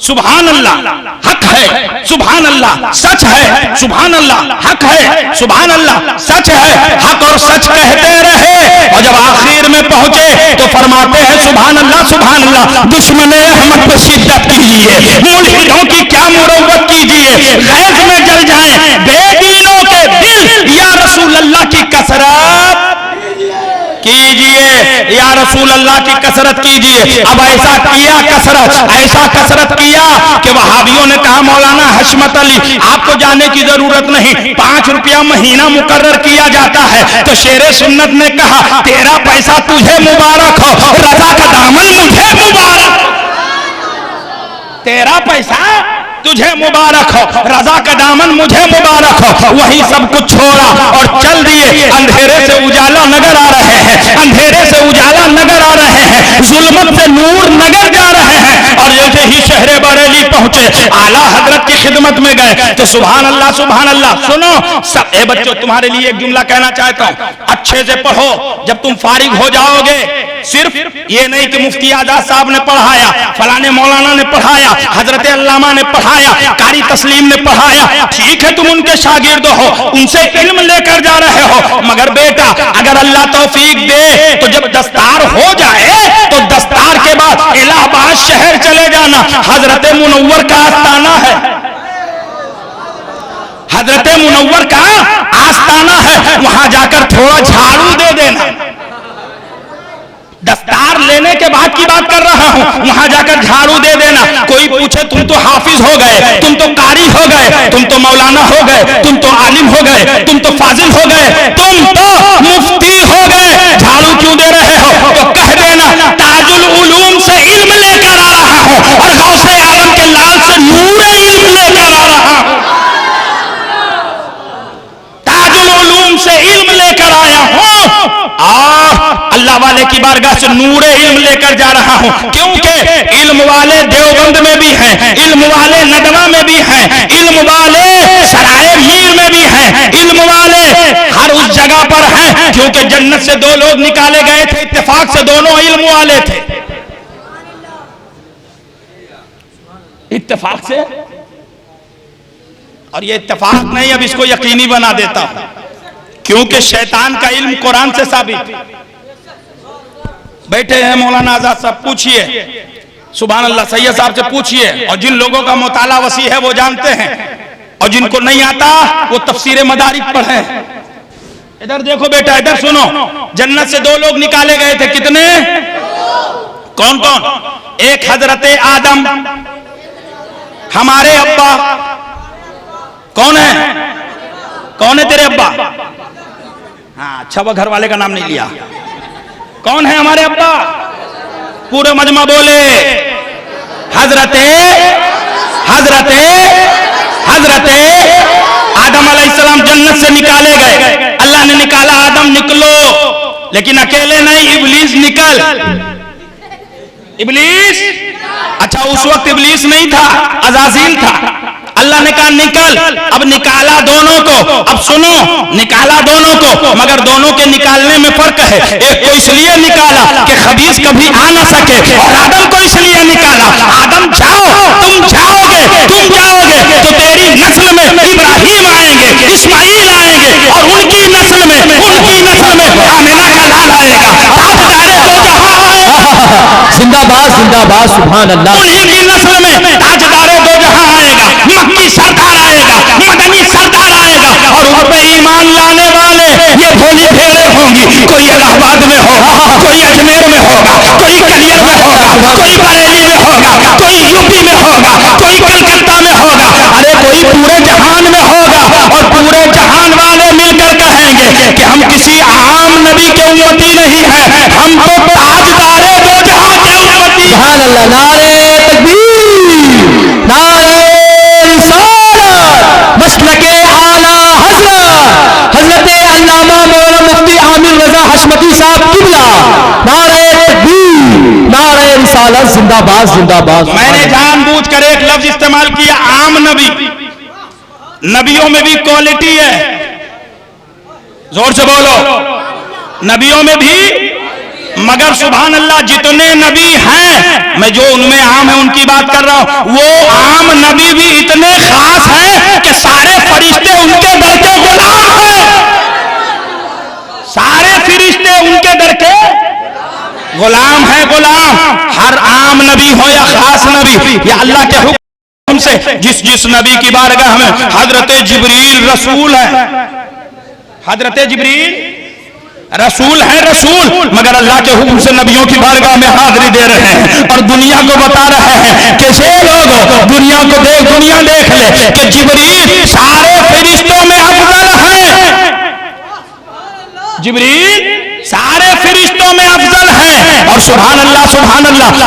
सुभान अल्लाह, हक है, सुभान अल्लाह, सच है, सुभान अल्लाह, हक है, सुभान अल्लाह, सच है, हक और सच कहते रहे। और जब आखिर में पहुंचे तो फरमाते हैं सुभान अल्लाह, सुभान अल्लाह, दुश्मन अहमद पर शिद्दत कीजिए, मुल्हिदों की क्या मुरव्वत कीजिए, गैस में जल जाए बेदीनों के दिल, या रसूल अल्लाह की कसरत कीजिए, या रसूल अल्लाह की कसरत कीजिए। अब ऐसा किया कसरत किया कि वहाबियों ने कहा मौलाना हशमत अली आपको जाने की जरूरत नहीं, 5 रुपया महीना मुकर्रर किया जाता है। तो शेरे सुन्नत ने कहा तेरा पैसा तुझे मुबारक हो, रजा का दामन मुझे मुबारक, तेरा पैसा तुझे मुबारक हो, रजा का दामन मुझे मुबारक हो। वही सब कुछ छोड़ा और चल दिए। अंधेरे से उजाला नगर आ रहे हैं, अंधेरे से उजाला नगर आ रहे हैं, जुल्मत से नूर नगर जा रहे हैं। और जैसे ही शहरे बरेली पहुंचे, आला हजरत की खिदमत में गए तो सुभान अल्लाह, सुभान अल्लाह। सुनो सब, ए बच्चों तुम्हारे लिए एक जुमला कहना चाहता हूं, अच्छे से पढ़ो। जब तुम फारिग हो जाओगे, सिर्फ ये नहीं कि मुफ्ती आजाद साहब ने पढ़ाया, फलाने मौलाना ने पढ़ाया, हजरत अल्लामा ने पढ़ाया, कारी तस्लीम ने पढ़ाया, ठीक है तुम उनके शागिर्द हो, उनसे इल्म लेकर जा रहे हो, मगर बेटा अगर अल्लाह तौफीक दे तो जब दस्तार हो जाए तो दस्तार के बाद इलाहाबाद शहर चले जाना, हजरत मुनव्वर का आस्ताना है, हजरत मुनव्वर का आस्ताना है, वहां जाकर थोड़ा झाड़ू दे देना। दस्तार लेने के बाद की बात कर रहा हूं, वहां जाकर झाड़ू दे देना। कोई पूछे तुम तो हाफिज हो गए, तुम तो कारी हो गए, तुम तो मौलाना हो गए, तुम तो आलिम हो गए, तुम तो फाजिल हो गए, तुम तो मुफ्ती हो गए, झाड़ू क्यों दे रहे हो? तो कह देना ताजुल उलूम से इल्म लेकर आ रहा हूं और गौसे आलम के लाल से नूरे इल्म लेकर आ रहा हूं, ताजुल उलूम से इल्म लेकर आया हूं, अल्लाह वाले की बारगाह से नूरे इल्म लेकर जा रहा हूं। क्योंकि इल्म वाले देवबंद में भी हैं, इल्म वाले नदवा में भी हैं, इल्म वाले सराय मीर में भी हैं, इल्म वाले हर उस जगह पर हैं। क्योंकि जन्नत से 2 लोग निकाले गए थे, इत्तेफाक से दोनों इल्म वाले थे, इत्तेफाक से। और ये इत्तेफाक नहीं, अब इसको यकीनी बना देता हूं, क्योंकि शैतान का इल्म कुरान से साबित। बैठे हैं मौलाना आजाद साहब, पूछिए सुभान अल्लाह, सैयद साहब से पूछिए, और जिन लोगों का मुताला वसी है वो जानते हैं, और जिनको नहीं आता वो तफसीर मदारिक पढ़े। इधर देखो बेटा, इधर सुनो, जन्नत से 2 लोग निकाले गए थे, कितने? कौन कौन? एक हजरत आदम, हमारे अब्बा। कौन है? कौन है तेरे अब्बा? हाँ अच्छा, वो घर वाले का नाम नहीं लिया। कौन है हमारे अब्बा? पूरे मजमा बोले हजरते हजरते हजरते आदम अलैहिस्सलाम जन्नत से निकाले गए। अल्लाह ने निकाला, आदम निकलो, लेकिन अकेले नहीं, इब्लीस निकल। इब्लीस, अच्छा उस वक्त इब्लीस नहीं था, अज़ाज़ील था। अल्लाह ने कहा निकल, अब निकाला दोनों को। अब सुनो, निकाला दोनों को, मगर दोनों के निकालने में फर्क है। एक को इसलिए निकाला कि खबीस कभी आ ना सके, और आदम को इसलिए निकाला, आदम जाओ, तुम जाओगे, तुम जाओगे तो तेरी नस्ल में इब्राहिम आएंगे, इस्माइल आएंगे, और उनकी नस्ल में आमिना का लाल आएगा, ताजदारे दो जहां आएगा। जिंदाबाद जिंदाबाद, सुभान अल्लाह। उन्हीं की नस्ल में ताजदारे दो जहां आएगा, मक्की सरदार आएगा, मदनी सरदार आएगा, और उन पे ईमान लाने वाले ये भोली भेड़े होंगी। कोई इलाहाबाद में होगा, कोई अजमेर में होगा, कोई कलियर में होगा, कोई बरेली में होगा, कोई यूपी में होगा, कोई कलकत्ता में होगा, अरे कोई पूरे जहान में होगा। और पूरे जहान वाले मिलकर कहेंगे कि हम किसी आम नबी के उम्मती नहीं है, हम तो ताजदारे दो जहां के उम्मती। सुभान अल्लाह, नारे तकबीर, नारे रिसालत, मसलके आला हज़रत हज़रत अल्लामा मौलाना मुफ्ती आमिर हशमती साहब किबला, नारे तकबीर, नारे रिसालत, जिंदाबाद जिंदाबाद। मैंने जानबूझकर एक लफ्ज इस्तेमाल किया, आम नबी। नबियों में भी क्वालिटी है, जोर से बोलो, नबियों में भी, मगर सुभान अल्लाह जितने नबी हैं, मैं जो उनमें आम है उनकी बात कर रहा हूं, वो आम नबी भी इतने खास हैं कि सारे फरिश्ते उनके दर के गुलाम हैं। सारे फरिश्ते उनके दर के गुलाम है, गुलाम। हर आम नबी हो या खास नबी, या अल्लाह के हुक्म से जिस नबी की बारगाह में हजरत जिब्रील रसूल है, हजरत जिब्रील रसूल है, रसूल, मगर अल्लाह के हुक्म से नबियों की बारगाह में हाजिरी दे रहे हैं और दुनिया को बता रहे हैं कि जे लोग दुनिया को दुनिया देख ले कि जिब्रील सारे फरिश्तों में अफजल है, जिब्रील सारे फरिश्तों में अफजल है। और सुभान अल्लाह,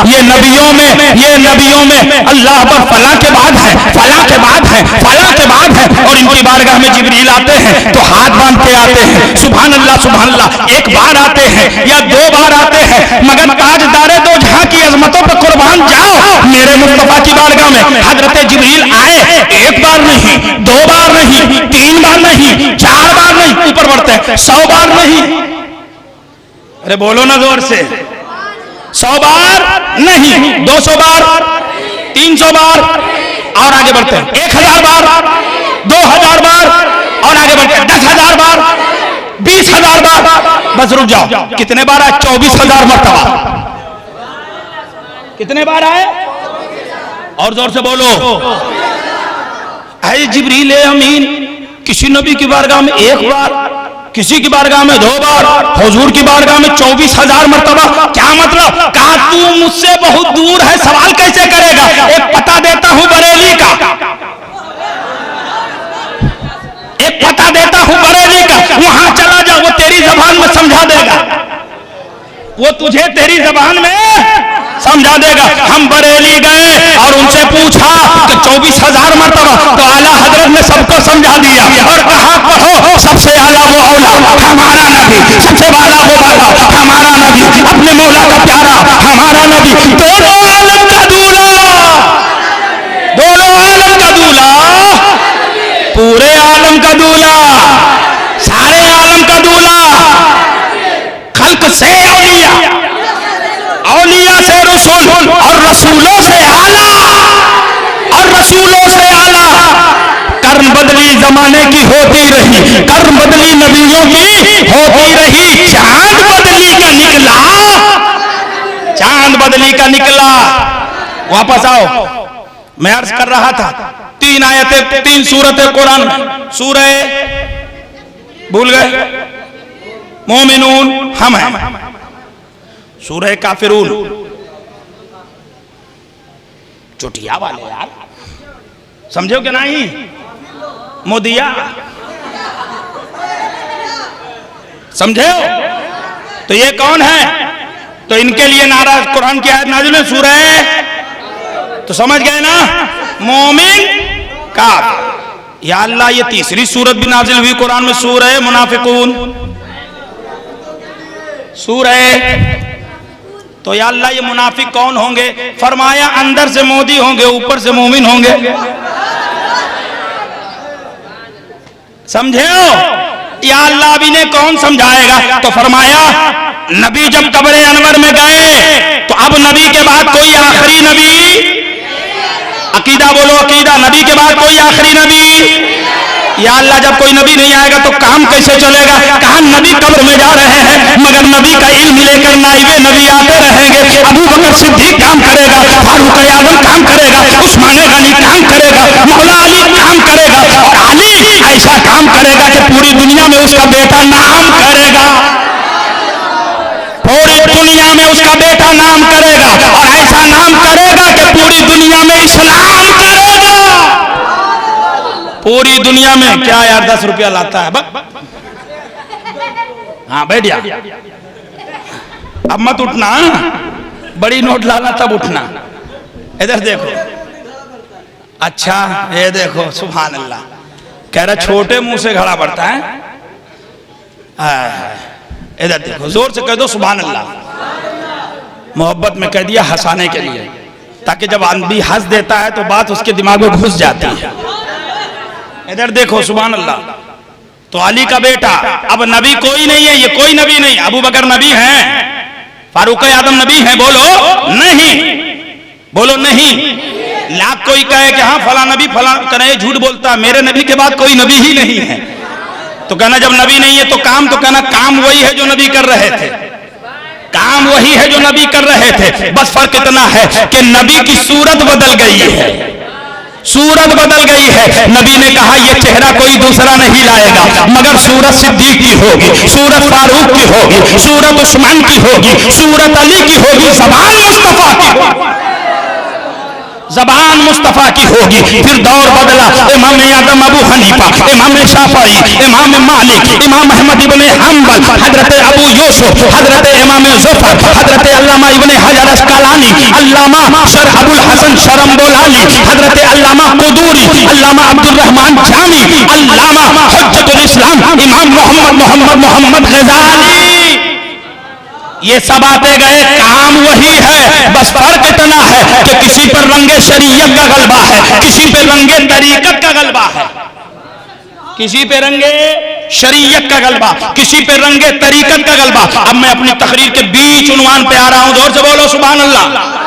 ये नबियों में अल्लाह पर फला के बाद है, फला के बाद है, फला के बाद है, और इनकी बारगाह में जिब्रील आते हैं तो हाथ बांध के आते हैं। सुभान अल्लाह, एक बार आते हैं या दो बार आते हैं, मगर ताजदारे दो जहां की अजमतों पर कुर्बान जाओ, मेरे मुस्तफा की बारगाह में हजरत जिब्रील आए, एक बार नहीं, दो बार नहीं, तीन बार नहीं, चार बार नहीं, ऊपर बढ़ते हैं 100 बार नहीं, अरे बोलो ना जोर से, 100 बार नहीं, 200 बार, 300 बार, और आगे बढ़ते हैं 1000 बार, 2000 बार, और आगे बढ़ते हैं 10,000 बार, 20,000 बार। बस रुक जाओ, कितने बार आए? 24,000 मरतबा। कितने बार आए? और जोर से बोलो। ऐ जिब्रील अमीन, किसी नबी की बारगाह में एक बार, किसी की बारगाह में 2 बार, हुजूर की बारगाह में 24,000 मरतबा। क्या मतलब? कहा तू मुझसे बहुत दूर है, सवाल कैसे करेगा? एक पता देता हूं बरेली का, एक पता देता हूं बरेली का, वहां चला जा, वो तेरी जबान में समझा देगा, वो तुझे तेरी जबान में समझा देगा। हम बरेली गए और उनसे पूछा कि 24,000 मरतबा, तो आला हजरत ने सबको समझा दिया और कहा कहो सबसे आला वो औला हमारा नबी, सबसे वाला वो वाला हमारा नबी, अपने मौला का प्यारा हमारा नबी, दोनों आलम का दूल्हा, दोनों आलम का दूल्हा, पूरे आलम का दूल्हा, सारे आलम का दूल्हा, खल्क से औलिया, औलिया से रसूल, और रसूलों से आला, और रसूलों से आला। कर्म बदली जमाने की होती रही, कर्म बदली नबियों की होती रही, चांद बदली का निकला, चांद बदली का निकला। वापस आओ, मैं अर्ज कर रहा था 3 आयतें, 3 सूरतें कुरान, सूरह भूल गए, मोमिनून हम हैं, सूरह काफिरून, चुटिया वाले यार, समझो कि नहीं? मोदिया समझे हो? तो ये कौन है? तो इनके लिए नाराज कुरान की आयत नाजिल है, सूरह, तो समझ गए ना, मोमिन का। या अल्लाह, ये तीसरी सूरत भी नाजिल हुई कुरान में, सूरह मुनाफिकून, सूरह, तो या अल्लाह ये मुनाफिक कौन होंगे? फरमाया अंदर से मोदी होंगे, ऊपर से मोमिन होंगे। समझे हो? या अल्लाह अभी ने कौन समझाएगा? तो फरमाया नबी जब कब्र अनवर में गए तो अब नबी के बाद कोई आखिरी नबी, अकीदा बोलो अकीदा, नबी के बाद कोई आखिरी नबी। या अल्लाह जब कोई नबी नहीं आएगा तो काम कैसे चलेगा? कहा नबी कब्र में जा रहे हैं, मगर नबी का इल्म लेकर नाइबे नबी आते रहेंगे। अबू बकर सिद्दीक काम करेगा, फारूक आजम काम करेगा, उस्मान गनी काम करेगा, मौला अली काम करेगा, और अली ऐसा काम करेगा कि पूरी दुनिया में उसका बेटा नाम करेगा, पूरी दुनिया में उसका बेटा नाम करेगा, और ऐसा नाम करेगा कि पूरी दुनिया में इस्लाम करेगा। पूरी दुनिया में क्या यार 10 रुपया लाता है, हाँ बैठ जा, अब मत उठना, बड़ी नोट लाना तब उठना। इधर देखो, अच्छा ये देखो, सुभान अल्लाह, कह रहा छोटे मुंह से घड़ा पड़ता है। इधर देखो, जोर से कह दो सुभान अल्लाह। मोहब्बत में कह दिया हंसाने के लिए, ताकि जब आदमी हंस देता है तो बात उसके दिमाग में घुस जाती है। इधर देखो सुभान अल्लाह। तो अली का बेटा, अब नबी कोई नहीं है, ये कोई नबी नहीं। अबू बकर नबी हैं, फारूक आदम नबी हैं, बोलो नहीं, बोलो नहीं। लाख कोई कहे कि हाँ फला नबी फला करे, झूठ बोलता है, मेरे नबी के बाद कोई नबी ही नहीं है। तो कहना जब नबी नहीं है तो काम, तो कहना काम वही है जो नबी कर रहे थे, काम वही है जो नबी कर रहे थे। बस फर्क इतना है कि नबी की सूरत बदल गई है, सूरत बदल गई है। नबी ने कहा यह चेहरा कोई दूसरा नहीं लाएगा, मगर सूरत सिद्दीक की होगी, सूरत फारूक की होगी, सूरत उस्मान की होगी, सूरत अली की होगी, ज़बान मुस्तफा की होगी, ज़बान मुस्तफा की होगी। फिर दौर बदला, इमाम आदम अबू हनीफा, इमाम शाफई, इमाम मालिक, इमाम अहमद इब्ने हम्बल, हजरत अबू यूसुफ, हजरत इमाम ज़ुफर, हजरत अल्लामा इब्ने हजर अस्कलानी, अल्लामा शर अबुल हसन शरम्बोलानी, हजरत अल्लामा कुदूरी, अल्लामा अब्दुल रहमान जामी, अल्लामा हुज्जतुल इस्लाम इमाम मोहम्मद गज़ाली, ये सब आते गए, काम वही है। बस फर्क इतना है कि किसी पर रंगे शरीयत का गलबा है, किसी पे रंगे तरीकत का गलबा है, किसी पे रंगे शरीयत का गलबा, किसी पे रंगे तरीकत का गलबा। अब मैं अपनी तकरीर के बीच उन्वान पे आ रहा हूं, जोर से बोलो सुभान अल्लाह।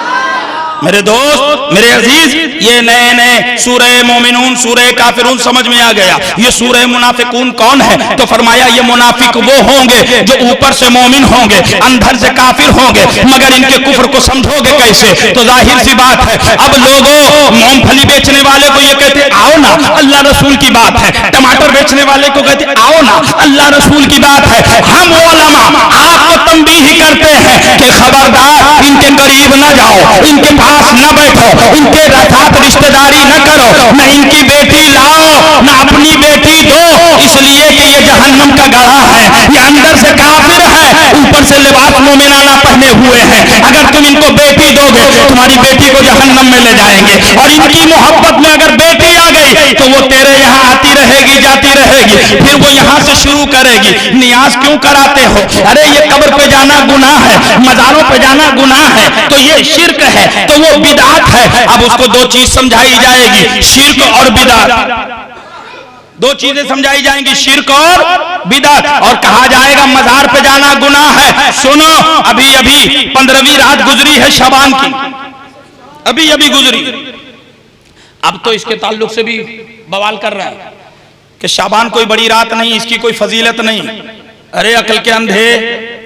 मेरे दोस्त, मेरे अजीज, ये नए नए सूरह मोमिनून, सूरह काफिरून समझ में आ गया। ये सूरह मुनाफिकून कौन है? तो फरमाया ये मुनाफिक वो होंगे जो ऊपर से मोमिन होंगे, अंदर से काफिर होंगे। मगर इनके कुफ्र को समझोगे कैसे? तो जाहिर सी बात है, अब लोगों मूंगफली बेचने वाले को ये कहते आओ ना, अल्लाह रसूल की बात है। टमाटर बेचने वाले को कहते आओ ना, अल्लाह रसूल की बात है। हम उलमा आपको तंबीह करते हैं कि खबरदार इनके करीब न जाओ, इनके पास न बैठो, इनके साथ रिश्तेदारी न करो, न इनकी बेटी लाओ, न अपनी बेटी दो, इसलिए कि ये जहन्नम का गढ़ा है, ये अंदर से काफिर है, ऊपर से लिबास मोमिनाना पहने हुए हैं। अगर तुम इनको बेटी दोगे, तुम्हारी बेटी को जहन्नम में ले जाएंगे। और इनकी मोहब्बत में अगर बेटी आ गई तो वो तेरे यहाँ आती रहेगी, जाती रहेगी, फिर वो यहाँ से शुरू करेगी, नियाज क्यों कराते हो? अरे ये कब्र पे जाना गुनाह है, मजारों पे जाना गुनाह है, तो ये शिर्क है, तो वो बिदात है। अब उसको दो चीज समझाई जाएगी, शिर्क और बिदात, दो चीजें समझाई जाएंगी, शिर्क और बिदात। और कहा जाएगा मजार पे जाना गुनाह है। सुनो, अभी अभी 15वीं रात गुजरी है शाबान की, अभी अभी गुजरी। अब तो इसके ताल्लुक से भी बवाल कर रहे हैं कि शाबान कोई बड़ी रात नहीं, इसकी कोई फजीलत नहीं। अरे अकल के अंधे,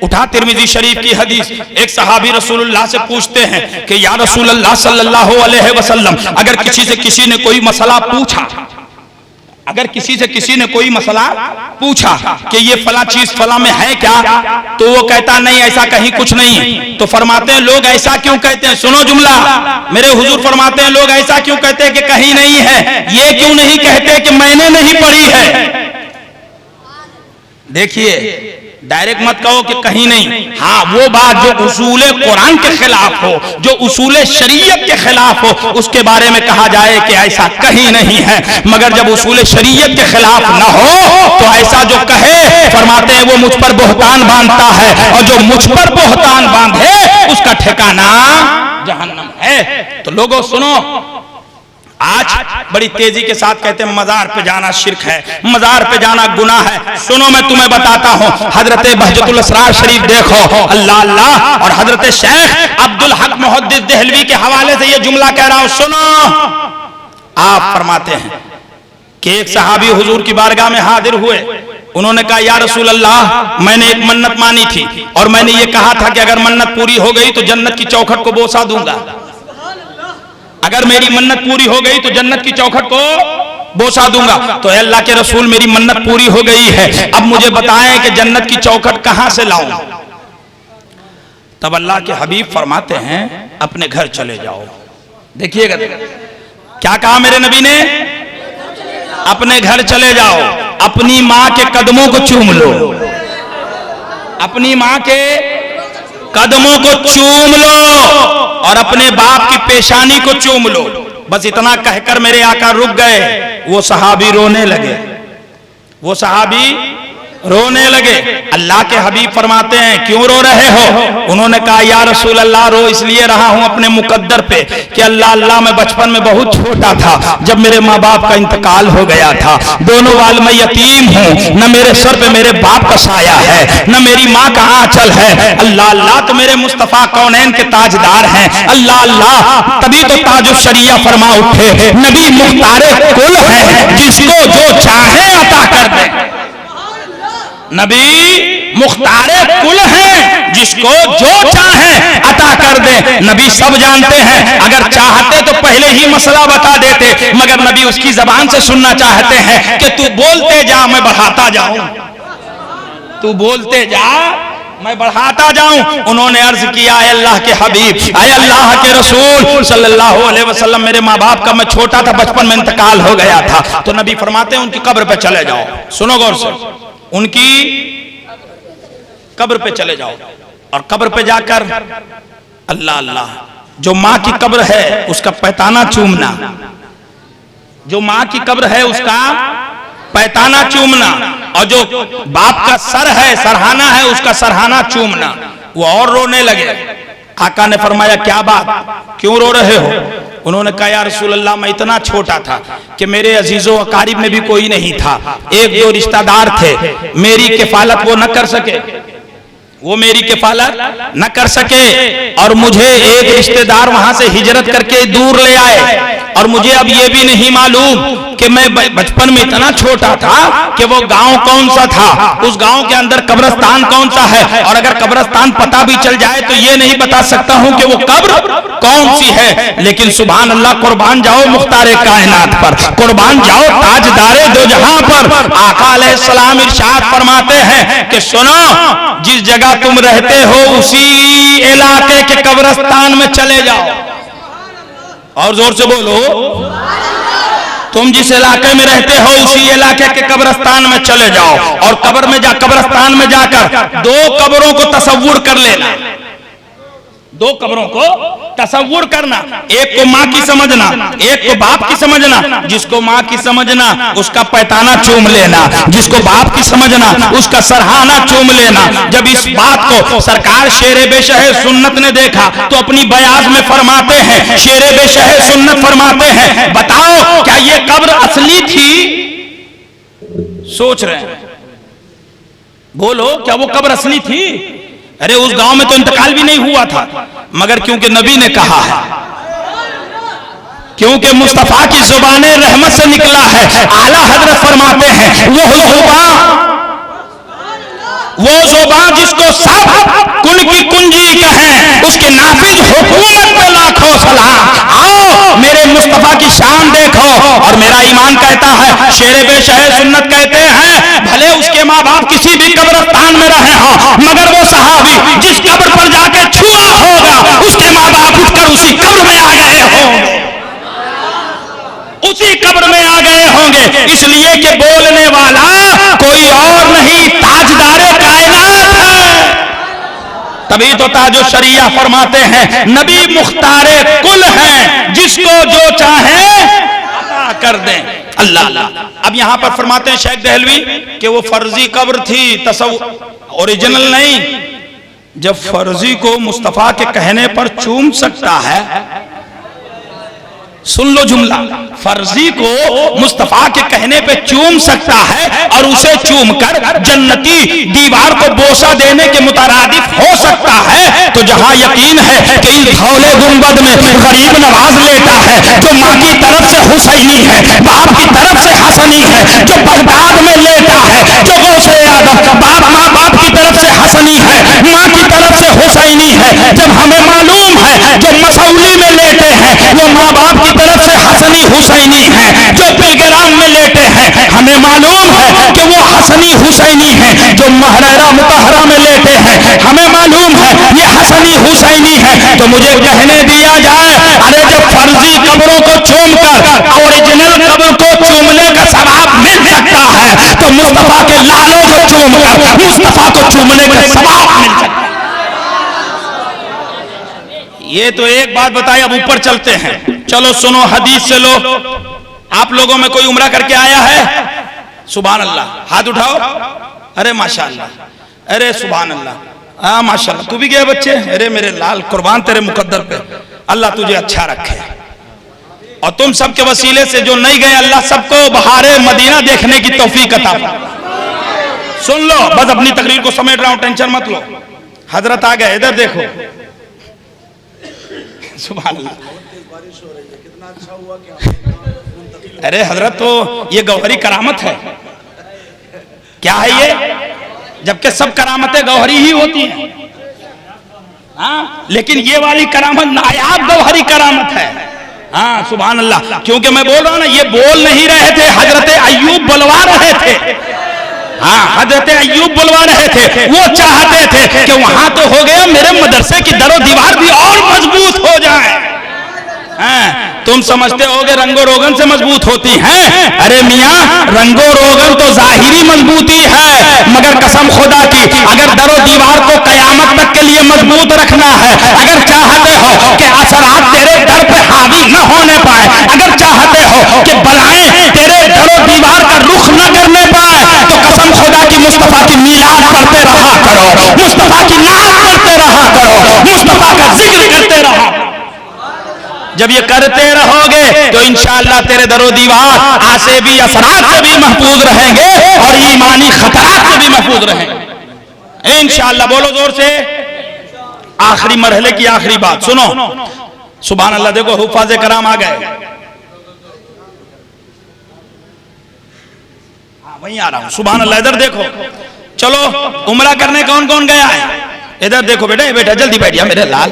उठा तिरमिजी शरीफ की हदीस। एक सहाबी रसूलुल्लाह से पूछते हैं कि या रसूलल्लाह सल्लल्लाहु अलैहि वसल्लम, अगर किसी से किसी ने कोई मसला पूछा, अगर किसी से किसी ने कोई मसला पूछा कि ये फला चीज फला में है क्या, तो वो कहता नहीं ऐसा कहीं कुछ नहीं। तो फरमाते हैं लोग ऐसा क्यों कहते हैं? सुनो जुमला, मेरे हुजूर फरमाते हैं लोग ऐसा क्यों कहते हैं कि कहीं नहीं है? ये क्यों नहीं कहते कि मैंने नहीं पढ़ी है? देखिए, डायरेक्ट मत कहो कि कहीं नहीं। हाँ, वो बात जो उसूले कुरान के खिलाफ हो, जो उसूले शरीयत के खिलाफ हो, उसके बारे में कहा जाए कि ऐसा कहीं नहीं है। मगर जब उसूले शरीयत के खिलाफ ना हो तो ऐसा जो कहे, फरमाते हैं वो मुझ पर बोहतान बांधता है, और जो मुझ पर बोहतान बांधे उसका ठिकाना जहन्नम है। तो लोगों सुनो, आज बड़ी तेजी के साथ कहते हैं मजार पे जाना शिर्क है, मजार पे जाना गुनाह है। सुनो, मैं तुम्हें बताता हूँ, हजरत बहजतुल असरार शरीफ देखो, अल्लाह अल्लाह, और हजरत शेख अब्दुल हक मुहद्दिस देहलवी के हवाले से ये जुमला कह रहा हूँ, सुनो। आप फरमाते हैं कि एक सहाबी हुजूर की बारगाह में हाजिर हुए, उन्होंने कहा या रसूल अल्लाह, मैंने एक मन्नत मानी थी और मैंने ये कहा था कि अगर मन्नत पूरी हो गई तो जन्नत की चौखट को बोसा दूंगा। अगर मेरी मन्नत पूरी हो गई तो जन्नत की चौखट को बोसा दूंगा। तो अल्लाह के रसूल, मेरी मन्नत पूरी हो गई है, अब मुझे बताएं कि जन्नत की चौखट कहां से लाऊं? तब अल्लाह के हबीब फरमाते हैं अपने घर चले जाओ। देखिएगा क्या कहा मेरे नबी ने, अपने घर चले जाओ, अपनी मां के कदमों को चूम लो, अपनी मां के कदमों को चूम लो और अपने बाप की पेशानी को चूम लो। बस इतना कहकर मेरे आका रुक गए। वो सहाबी रोने लगे, वो सहाबी रोने लगे। अल्लाह के हबीब फरमाते हैं क्यों रो रहे हो? उन्होंने कहा या रसूल अल्लाह, रो इसलिए रहा हूं अपने मुकद्दर पे कि अल्लाह मैं बचपन में बहुत छोटा था जब मेरे माँ बाप का इंतकाल हो गया था। दोनों वाल मैं यतीम हूँ, न मेरे सर पे मेरे बाप का साया है, न मेरी माँ का आंचल है। अल्लाह तो मेरे मुस्तफा कौनैन के ताजदार हैं। अल्लाह तभी तो ताजुश शरिया फरमा उठे, नबी मुख्तारे कुल है, जिसको जो चाहे अता कर दे। नबी मुख्तारे कुल हैं, जिसको जो चाहे अता कर दे। नबी सब जानते हैं, अगर चाहते तो पहले ही मसला बता देते, मगर नबी उसकी जबान से सुनना चाहते हैं कि तू बोलते जा मैं बढ़ाता जाऊं, तू बोलते जा मैं बढ़ाता जाऊं। उन्होंने अर्ज किया है अल्लाह के हबीब, आए अल्लाह के रसूल सल्लल्लाहु अलैहि वसल्लम, मेरे माँ बाप का मैं छोटा था, बचपन में इंतकाल हो गया था। तो नबी फरमाते हैं उनकी कब्र पे चले जाओ। सुनो गौर से, उनकी कब्र पे चले जाओ और कब्र पे जाकर अल्लाह अल्लाह, जो माँ की कब्र है उसका पैताना चूमना, जो माँ की कब्र है उसका पैताना चूमना, और जो बाप का सर है, सरहाना है, उसका सरहाना चूमना। वो और रोने लगे। आका ने फरमाया क्या बात, क्यों रो रहे हो? उन्होंने कहा या रसूल अल्लाह मैं इतना छोटा था कि मेरे अजीजों अकारिब में भी कोई नहीं था, एक दो रिश्तेदार थे, मेरी किफालत वो न कर सके, वो मेरी किफालत न कर सके, और मुझे एक रिश्तेदार वहां से हिजरत करके दूर ले आए, और मुझे अब ये भी नहीं मालूम कि मैं बचपन में इतना छोटा था कि वो गांव कौन सा था, उस गांव के अंदर कब्रिस्तान कौन सा है, और अगर कब्रिस्तान पता भी चल जाए तो ये नहीं बता सकता हूं कि वो कब्र कौन सी है। लेकिन सुभान अल्लाह, कुर्बान जाओ मुख्तारे कायनात पर, कुर्बान जाओ ताजदारे दो जहां पर। आका अलैहिस्सलाम इरशाद फरमाते हैं कि सुनो, जिस जगह तुम रहते हो उसी इलाके के कब्रिस्तान में चले जाओ। और जोर से बोलो, तुम जिस इलाके में रहते हो उसी इलाके के कब्रिस्तान में चले जाओ, और कब्रिस्तान में जाकर दो कब्रों को तसव्वुर कर लेना, दो कब्रों को तसव्वुर करना, एक को माँ की समझना, एक को बाप की समझना। जिसको माँ की समझना उसका पैताना चूम लेना, जिसको बाप की समझना उसका सरहाना चूम लेना। जब इस बात को सरकार शेरे बेशहे सुन्नत ने देखा तो अपनी बयाज में फरमाते हैं, शेरे बेशहे सुन्नत फरमाते हैं, बताओ क्या ये कब्र असली थी? सोच रहे हैं, बोलो क्या वो कब्र असली थी? अरे उस गांव में तो इंतकाल भी नहीं हुआ था, मगर क्योंकि नबी ने कहा है, क्योंकि मुस्तफा की जुबाने रहमत से निकला है। आला हजरत फरमाते हैं वो जुबान जिसको सब कुन की कुंजी कहें, उसके नाफिज हुकूमत पे लाखों सलाम। आओ मेरे मुस्तफा की शान देखो। और मेरा ईमान कहता है, शेरे बेशहे सुन्नत कहते हैं, भले उसके माँ बाप किसी भी कब्रिस्तान में रहे हो, मगर वो सहाबी जिस कब्र पर जाकर छुआ होगा उसके माँ बाप उठकर उसी कब्र में आ गए होंगे, उसी कब्र में आ गए होंगे। इसलिए कि बोलने वाला कोई और नहीं, ताजदारे कायनात है। तभी तो ताजुश शरिया फरमाते हैं, नबी मुख्तारे कुल हैं, जिसको जो चाहे अता कर दें। अल्लाह अल्लाह। अब यहां पर फरमाते हैं शेख दहलवी कि वो फर्जी कब्र थी, तसव्वुर ओरिजिनल नहीं। जब फर्जी को मुस्तफा के कहने पर चूम सकता है, सुन लो जुमला, फर्जी को मुस्तफा के कहने पे चूम सकता है और उसे चूमकर जन्नती दीवार को बोसा देने के मुतरादिफ हो सकता है, तो जहां यकीन है कि इस धौले गुंबद में गरीब नवाज लेटा है, जो माँ की तरफ से हुसैनी है, बाप की तरफ से हसनी है, जो बगदाद में लेटा है, जो गौसे आदम माँ बाप की तरफ से हसनी है, माँ की तरफ से हुसैनी है। जब हमें मालूम है जो मसौली में लेटे हैं वो माँ बाप की तरफ से हसनी हुसैनी है, जो पिलग्राम में लेटे हैं हमें मालूम है कि वो हसनी हुसैनी है, जो महरेरा मुतहरा में लेटे हैं हमें मालूम है ये हसनी हुसैनी है। तो मुझे कहने दिया जाए, अरे जब फर्जी कब्रों को चूमकर ओरिजिनल कब्र को चूमने का सवाब मिल सकता है, तो मुस्तफा के लालों को चूमकर मुस्तफा को चूमने का सवाब मिल सकता है। ये तो एक बात बताई, अब ऊपर चलते हैं। चलो सुनो हदीस से लो। आप लोगों में कोई उम्रा करके आया है? सुभान अल्लाह, हाथ उठाओ। अरे माशाल्लाह, अरे सुभान अल्लाह, हाँ माशाल्लाह। तू भी गया बच्चे? अरे मेरे लाल, कुर्बान तेरे मुकद्दर पे, अल्लाह तुझे अच्छा रखे। और तुम सबके वसीले से जो नहीं गए, अल्लाह सबको बहारे मदीना देखने की तौफीक अता फरमाए। सुन लो, बस अपनी तकरीर को समेट रहा हूं, टेंशन मत लो। हजरत आ गए, इधर देखो। सुभान अल्लाह, अरे हजरत तो ये गौहरी करामत है। क्या है ये? जबकि सब करामतें गौहरी ही होती हैं, हाँ, लेकिन ये वाली करामत नायाब गौहरी करामत है। हाँ सुभान अल्लाह, क्योंकि मैं बोल रहा हूं ना, ये बोल नहीं रहे थे, हजरत अय्यूब बुलवा रहे थे। हाँ, हजरत अय्यूब बुलवा रहे थे। वो चाहते थे कि वहां तो हो गया, मेरे मदरसे की दरो दीवार भी और मजबूत हो जाए। तुम समझते होगे रंगो रोगन से मजबूत होती हैं। अरे मियाँ, रंगो रोगन तो जाहिरी मजबूती है, मगर कसम खुदा की, अगर दरो दीवार को कयामत तक के लिए मजबूत रखना है, अगर चाहते हो कि असरात तेरे दर पे हावी न होने पाए, अगर चाहते हो कि बलाएं तेरे दरो दीवार का रुख न करने पाए, तो कसम खुदा की मुस्तफा की मीलाद करते रहा करो, मुस्तफा की नात करते रहा करो, मुस्तफा का जिक्र करते रहा। जब ये करते रहोगे तो इंशाअल्लाह तेरे दरो दीवार आसे भी, असरात से भी महफूज रहेंगे और ईमानी खतरात से भी महफूज रहेंगे इंशाअल्लाह। बोलो जोर से। आखिरी मरहले की आखिरी बात सुनो। सुभान अल्लाह, देखो हुफ़ाज़े कराम आ गए। हाँ वहीं आ रहा हूं। सुभान अल्लाह, इधर देखो। चलो, उम्रा करने कौन कौन गया है? इधर देखो बेटा, बेटा जल्दी बैठ जा मेरे लाल,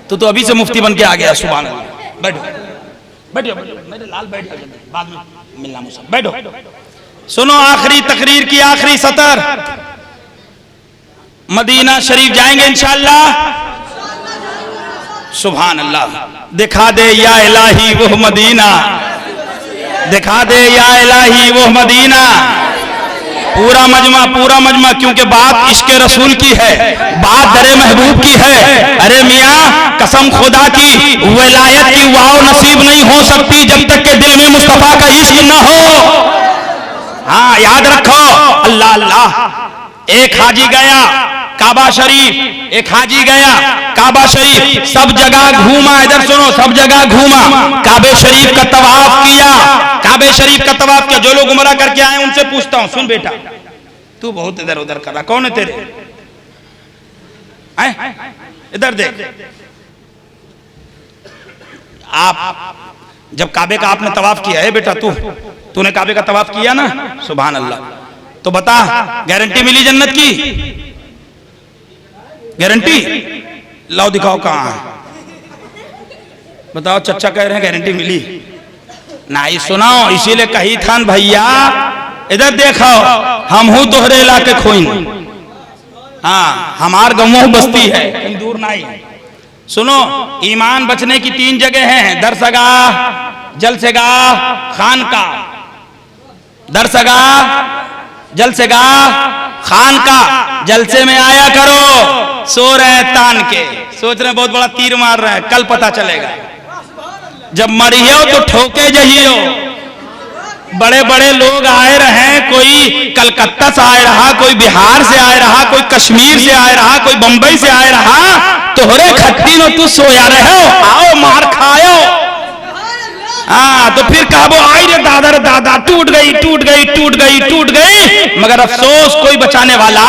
तो अभी से मुफ्ती बन के आ गया। सुभान अल्लाह, बैठो बैठो मेरे लाल, बैठ जाओ, बाद में मिलना मुझसे, बैठो। सुनो, आखिरी तकरीर की आखिरी सतर, मदीना शरीफ जाएंगे इंशाअल्लाह। सुभान अल्लाह, दिखा दे या इलाही वो मदीना, दिखा दे या इलाही वो मदीना। पूरा मजमा, क्योंकि बात इश्क रसूल की है, बात दरे महबूब की है। अरे मियाँ, कसम खुदा की, विलायत की वाव नसीब नहीं हो सकती जब तक के दिल में मुस्तफा का इश्क न हो। हाँ याद रखो, अल्लाह अल्लाह। एक हाजी गया काबा शरीफ, एक हाजी गया काबा शरीफ, सब जगह घूमा। इधर सुनो, सब जगह घूमा, काबे शरीफ का तवाफ किया, काबे शरीफ का तवाफ किया। जो लोग उमरा करके आए उनसे पूछता हूं, सुन बेटा, तू बहुत इधर उधर कर रहा, कौन है तेरे? इधर देख, आप जब काबे का आपने तवाफ किया है बेटा, तूने काबे का तवाफ किया ना? सुभान अल्लाह। तो बता, गारंटी मिली जन्नत की? गारंटी लाओ, दिखाओ कहां है, बताओ। चचा कह रहे हैं गारंटी मिली नहीं, सुनाओ। इसीलिए कही था भैया, इधर देखो, हम हूं तोहरे इलाके खोइन। हाँ, हमार गमोह बस्ती है, कहीं दूर नहीं। सुनो, ईमान बचने की 3 जगह हैं, दरसगाह, जलसेगाह, खानकाह। दरसगाह, जलसेगाह, खानकाह। जलसे में आया करो, सो रहे तान के, सोच रहे बहुत बड़ा तीर मार रहे हैं, कल पता चलेगा। जब मरियो तो ठोके जहियो। बड़े बड़े लोग आए रहे, कोई कलकत्ता से आए रहा, कोई बिहार से आए रहा, कोई कश्मीर से आए रहा, कोई बंबई से आए रहा, तोहरे खट्टी नो तू सोया रहे हो, आओ मार खाओ। हाँ, तो फिर कहो आई रे दादा रे दादा, टूट गई टूट गई टूट गई टूट गई, मगर अफसोस कोई बचाने वाला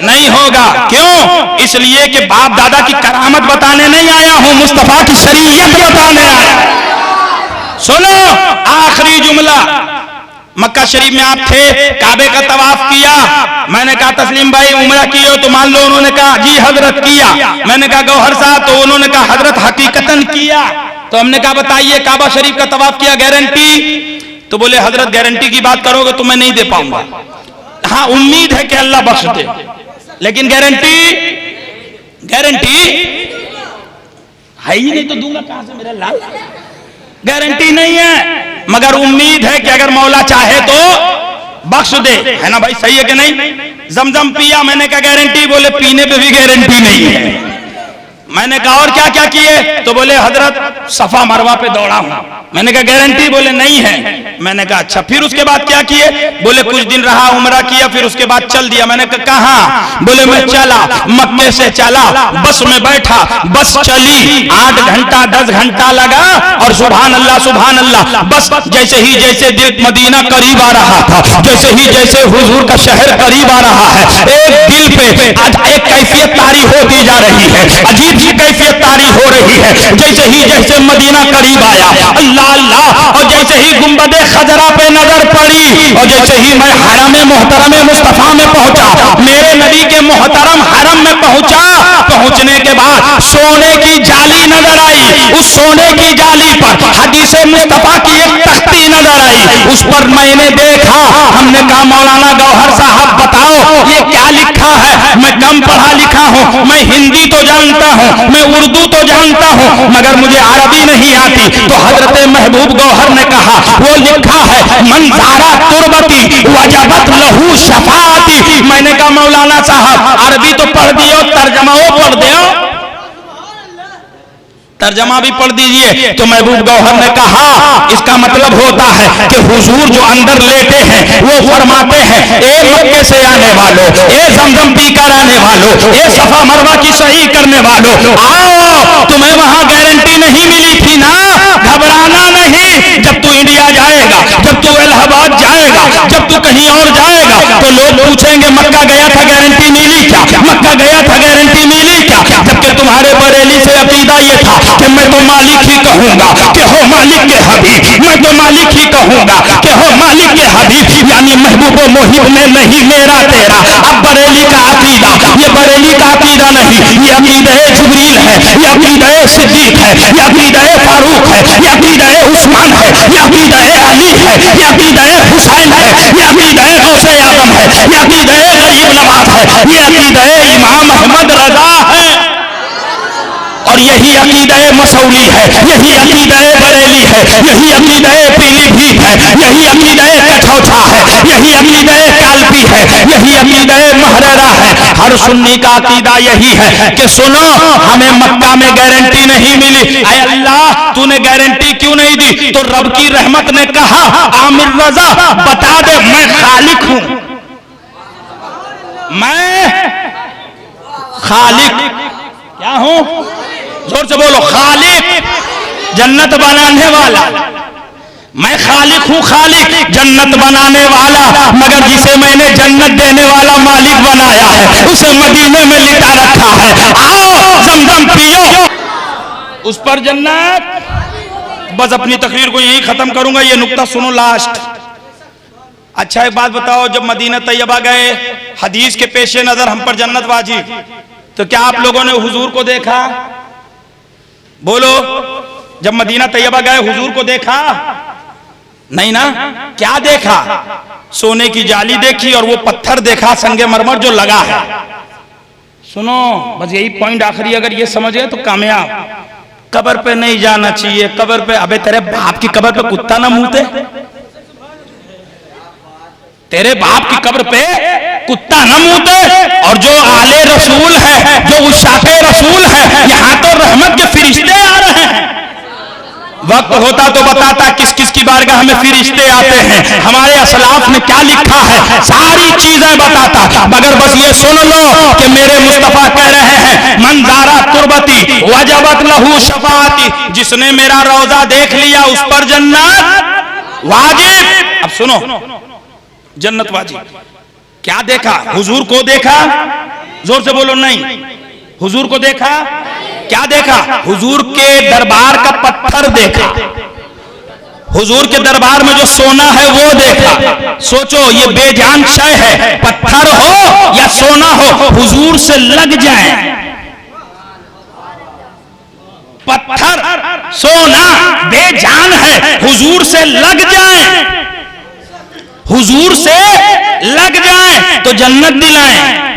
नहीं होगा। क्यों? इसलिए कि बाप दादा की करामत बताने नहीं आया हूं, मुस्तफा की शरीयत बताने आया। सुनो, आखिरी जुमला। मक्का शरीफ में आप थे, काबे का तवाफ किया। मैंने कहा तस्लीम भाई उम्रा किया? तो मान लो उन्होंने कहा जी हजरत किया। मैंने कहा गौहर साहब? तो उन्होंने कहा हजरत हकीकतन किया। तो हमने कहा बताइए, काबा शरीफ का तवाफ किया, गारंटी? तो बोले हजरत गारंटी की बात करोगे तो मैं नहीं दे पाऊंगा। हाँ, उम्मीद है कि अल्लाह बख्श दे, लेकिन गारंटी है ही नहीं, तो दूंगा कहां से मेरा लाल? गारंटी नहीं है, मगर उम्मीद है कि अगर मौला चाहे तो बख्श दे, है ना भाई? सही है कि नहीं? जमजम पिया, मैंने कहा गारंटी? बोले पीने पे भी गारंटी नहीं है। मैंने कहा और क्या क्या किए? तो बोले हजरत सफा मरवा पे दौड़ा हूं। मैंने कहा गारंटी? बोले नहीं है। मैंने कहा अच्छा, फिर उसके बाद क्या किए? बोले कुछ दिन रहा, उम्रा किया, फिर उसके बाद चल दिया। मैंने कहा कहां? बोले मैं चला, मक्के से चला, बस में बैठा, बस चली, 8 घंटा 10 घंटा लगा, और सुभान अल्लाह बस जैसे दिल मदीना करीब आ रहा था, जैसे हुजूर का शहर करीब आ रहा है, एक दिल पे एक कैफियत तारी होती जा रही है, अजीब सी कैफियत तारी हो रही है। जैसे मदीना करीब आया, अल्लाह अल्लाह, और जैसे ही गुंबदे खजरा पे नजर पड़ी, और जैसे ही मैं हरम मोहतरम मुस्तफा में पहुंचा, मेरे नबी के मोहतरम हरम में पहुंचा, पहुंचने के बाद सोने की जाली नजर आई। उस सोने की जाली पर हदीस मुस्तफा की एक तख्ती नजर आई। उस पर मैंने देखा, हमने कहा मौलाना गौहर साहब बताओ ये क्या लिखा है? मैं कम पढ़ा लिखा हूं, मैं हिंदी तो जानता हूं, मैं उर्दू तो जानता हूं, मगर मुझे अरबी नहीं आती। तो हजरत महबूब गौहर ने कहा वो लिखा है मंजारा तुरबती वजबत लहू शफाती। मैंने कहा मौलाना साहब अरबी तो पढ़ दियो, तर्जमा पढ़ दियो, तर्जमा भी पढ़ दीजिए। तो महबूब गौहर ने कहा इसका मतलब होता है कि हुजूर जो अंदर लेटे हैं वो फरमाते हैं ए मक्के से आने वालों, ए जमजम पीकर आने वालों, ए सफा मरवा की सही करने वालों, आओ, तुम्हें वहां गारंटी नहीं मिली थी ना, घबराना नहीं। जब तू इंडिया जाएगा, जब तू इलाहाबाद जाएगा, जब तू कहीं और जाएगा, तो लोग पूछेंगे मक्का गया था गारंटी मिली क्या? मक्का गया था गारंटी मिली क्या? जबकि तुम्हारे बरेली से अकीदा ये था कि मैं तो मालिक ही कहूंगा कि हो मालिक के हबीब, मैं तो मालिक ही कहूंगा कि हो मालिक के हबीब, यानी महबूब मोहिब में नहीं मेरा तेरा। अब बरेली का अकीदा, ये बरेली का अकीदा नहीं, ये अकीदा जिब्रील है, ये अकीदा सिद्दीक है, ये अकीदा फारूक है, ये अकीदा उस्मान है, ये अकीदा अली है, ये अकीदा हुसैन है, ये अकीदा गौसे आजम है, ये अकीदा गरीब नवाज है, ये अकीदा इमाम अहमद रजा है, और यही अकीदा मसौली है, यही अकीदा बरेली है, यही अकीदा पीलीभीत है, यही अकीदा कछौछा है, यही अकीदा कालपी है, यही अकीदा महररा है। हर सुन्नी का अकीदा यही है कि सुनो हमें मक्का में गारंटी नहीं मिली। ऐ अल्लाह तूने गारंटी क्यों नहीं दी? तो रब की रहमत ने कहा आमिर रजा बता दे मैं खालिक हूं, मैं खालिक क्या हूं? जोर से बोलो, खालिक जन्नत बनाने वाला। मैं खालिक हूं, खालिक जन्नत बनाने वाला, मगर जिसे मैंने जन्नत देने वाला मालिक बनाया है उसे मदीने में लिटा रखा है। आओ जमजम पियो, उस पर जन्नत। बस अपनी तकरीर को यही खत्म करूंगा, ये नुक्ता सुनो लास्ट। अच्छा एक बात बताओ, जब मदीना तैयबा गए, हदीस के पेशे नजर हम पर जन्नत वाजिब, तो क्या आप लोगों ने हुजूर को देखा? बोलो, जब मदीना तैयबा गए हुजूर को देखा? नहीं ना। क्या देखा? सोने की जाली देखी और वो पत्थर देखा संगे मरमर जो लगा है। सुनो बस यही पॉइंट आखिरी, अगर ये समझ गए तो कामयाब। कब्र पे नहीं जाना चाहिए, कब्र पे, अबे तेरे बाप की कब्र पे कुत्ता ना मुंहते, तेरे बाप की कब्र पे कुत्ता न मुंहते। और जो आले रसूल है, जो उशाके रसूल है, यहां तो रहमत के फिरिश्ते आ रहे हैं। वक्त होता तो बताता किस किस की बारगाह में फिरिश्ते आते हैं, हमारे असलाफ ने क्या लिखा है, सारी चीजें बताता। मगर बस ये सुन लो कि मेरे मुस्तफा कह रहे हैं मंजारा तुरबती वजबत लहू शफाती, जिसने मेरा रोजा देख लिया उस पर जन्नत वाजिब। अब सुनो, जन्नत वाजिब। क्या देखा? हुजूर को देखा? जोर से बोलो नहीं। हुजूर को देखा? क्या देखा? हुजूर के दरबार का पत्थर देखा, हुजूर के दरबार में जो सोना है वो देखा। सोचो ये बेजान शय है, पत्थर हो या सोना हो, हुजूर से लग जाए, पत्थर सोना बेजान है, हुजूर से लग जाए, हुजूर से लग जाए तो जन्नत दिलाएं,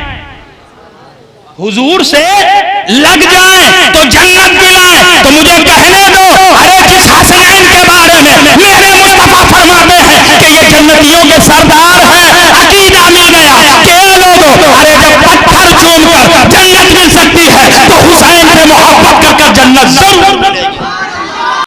हुजूर से लग जाए तो जन्नत दिलाएं। तो मुझे कहने दो, अरे किस हंसे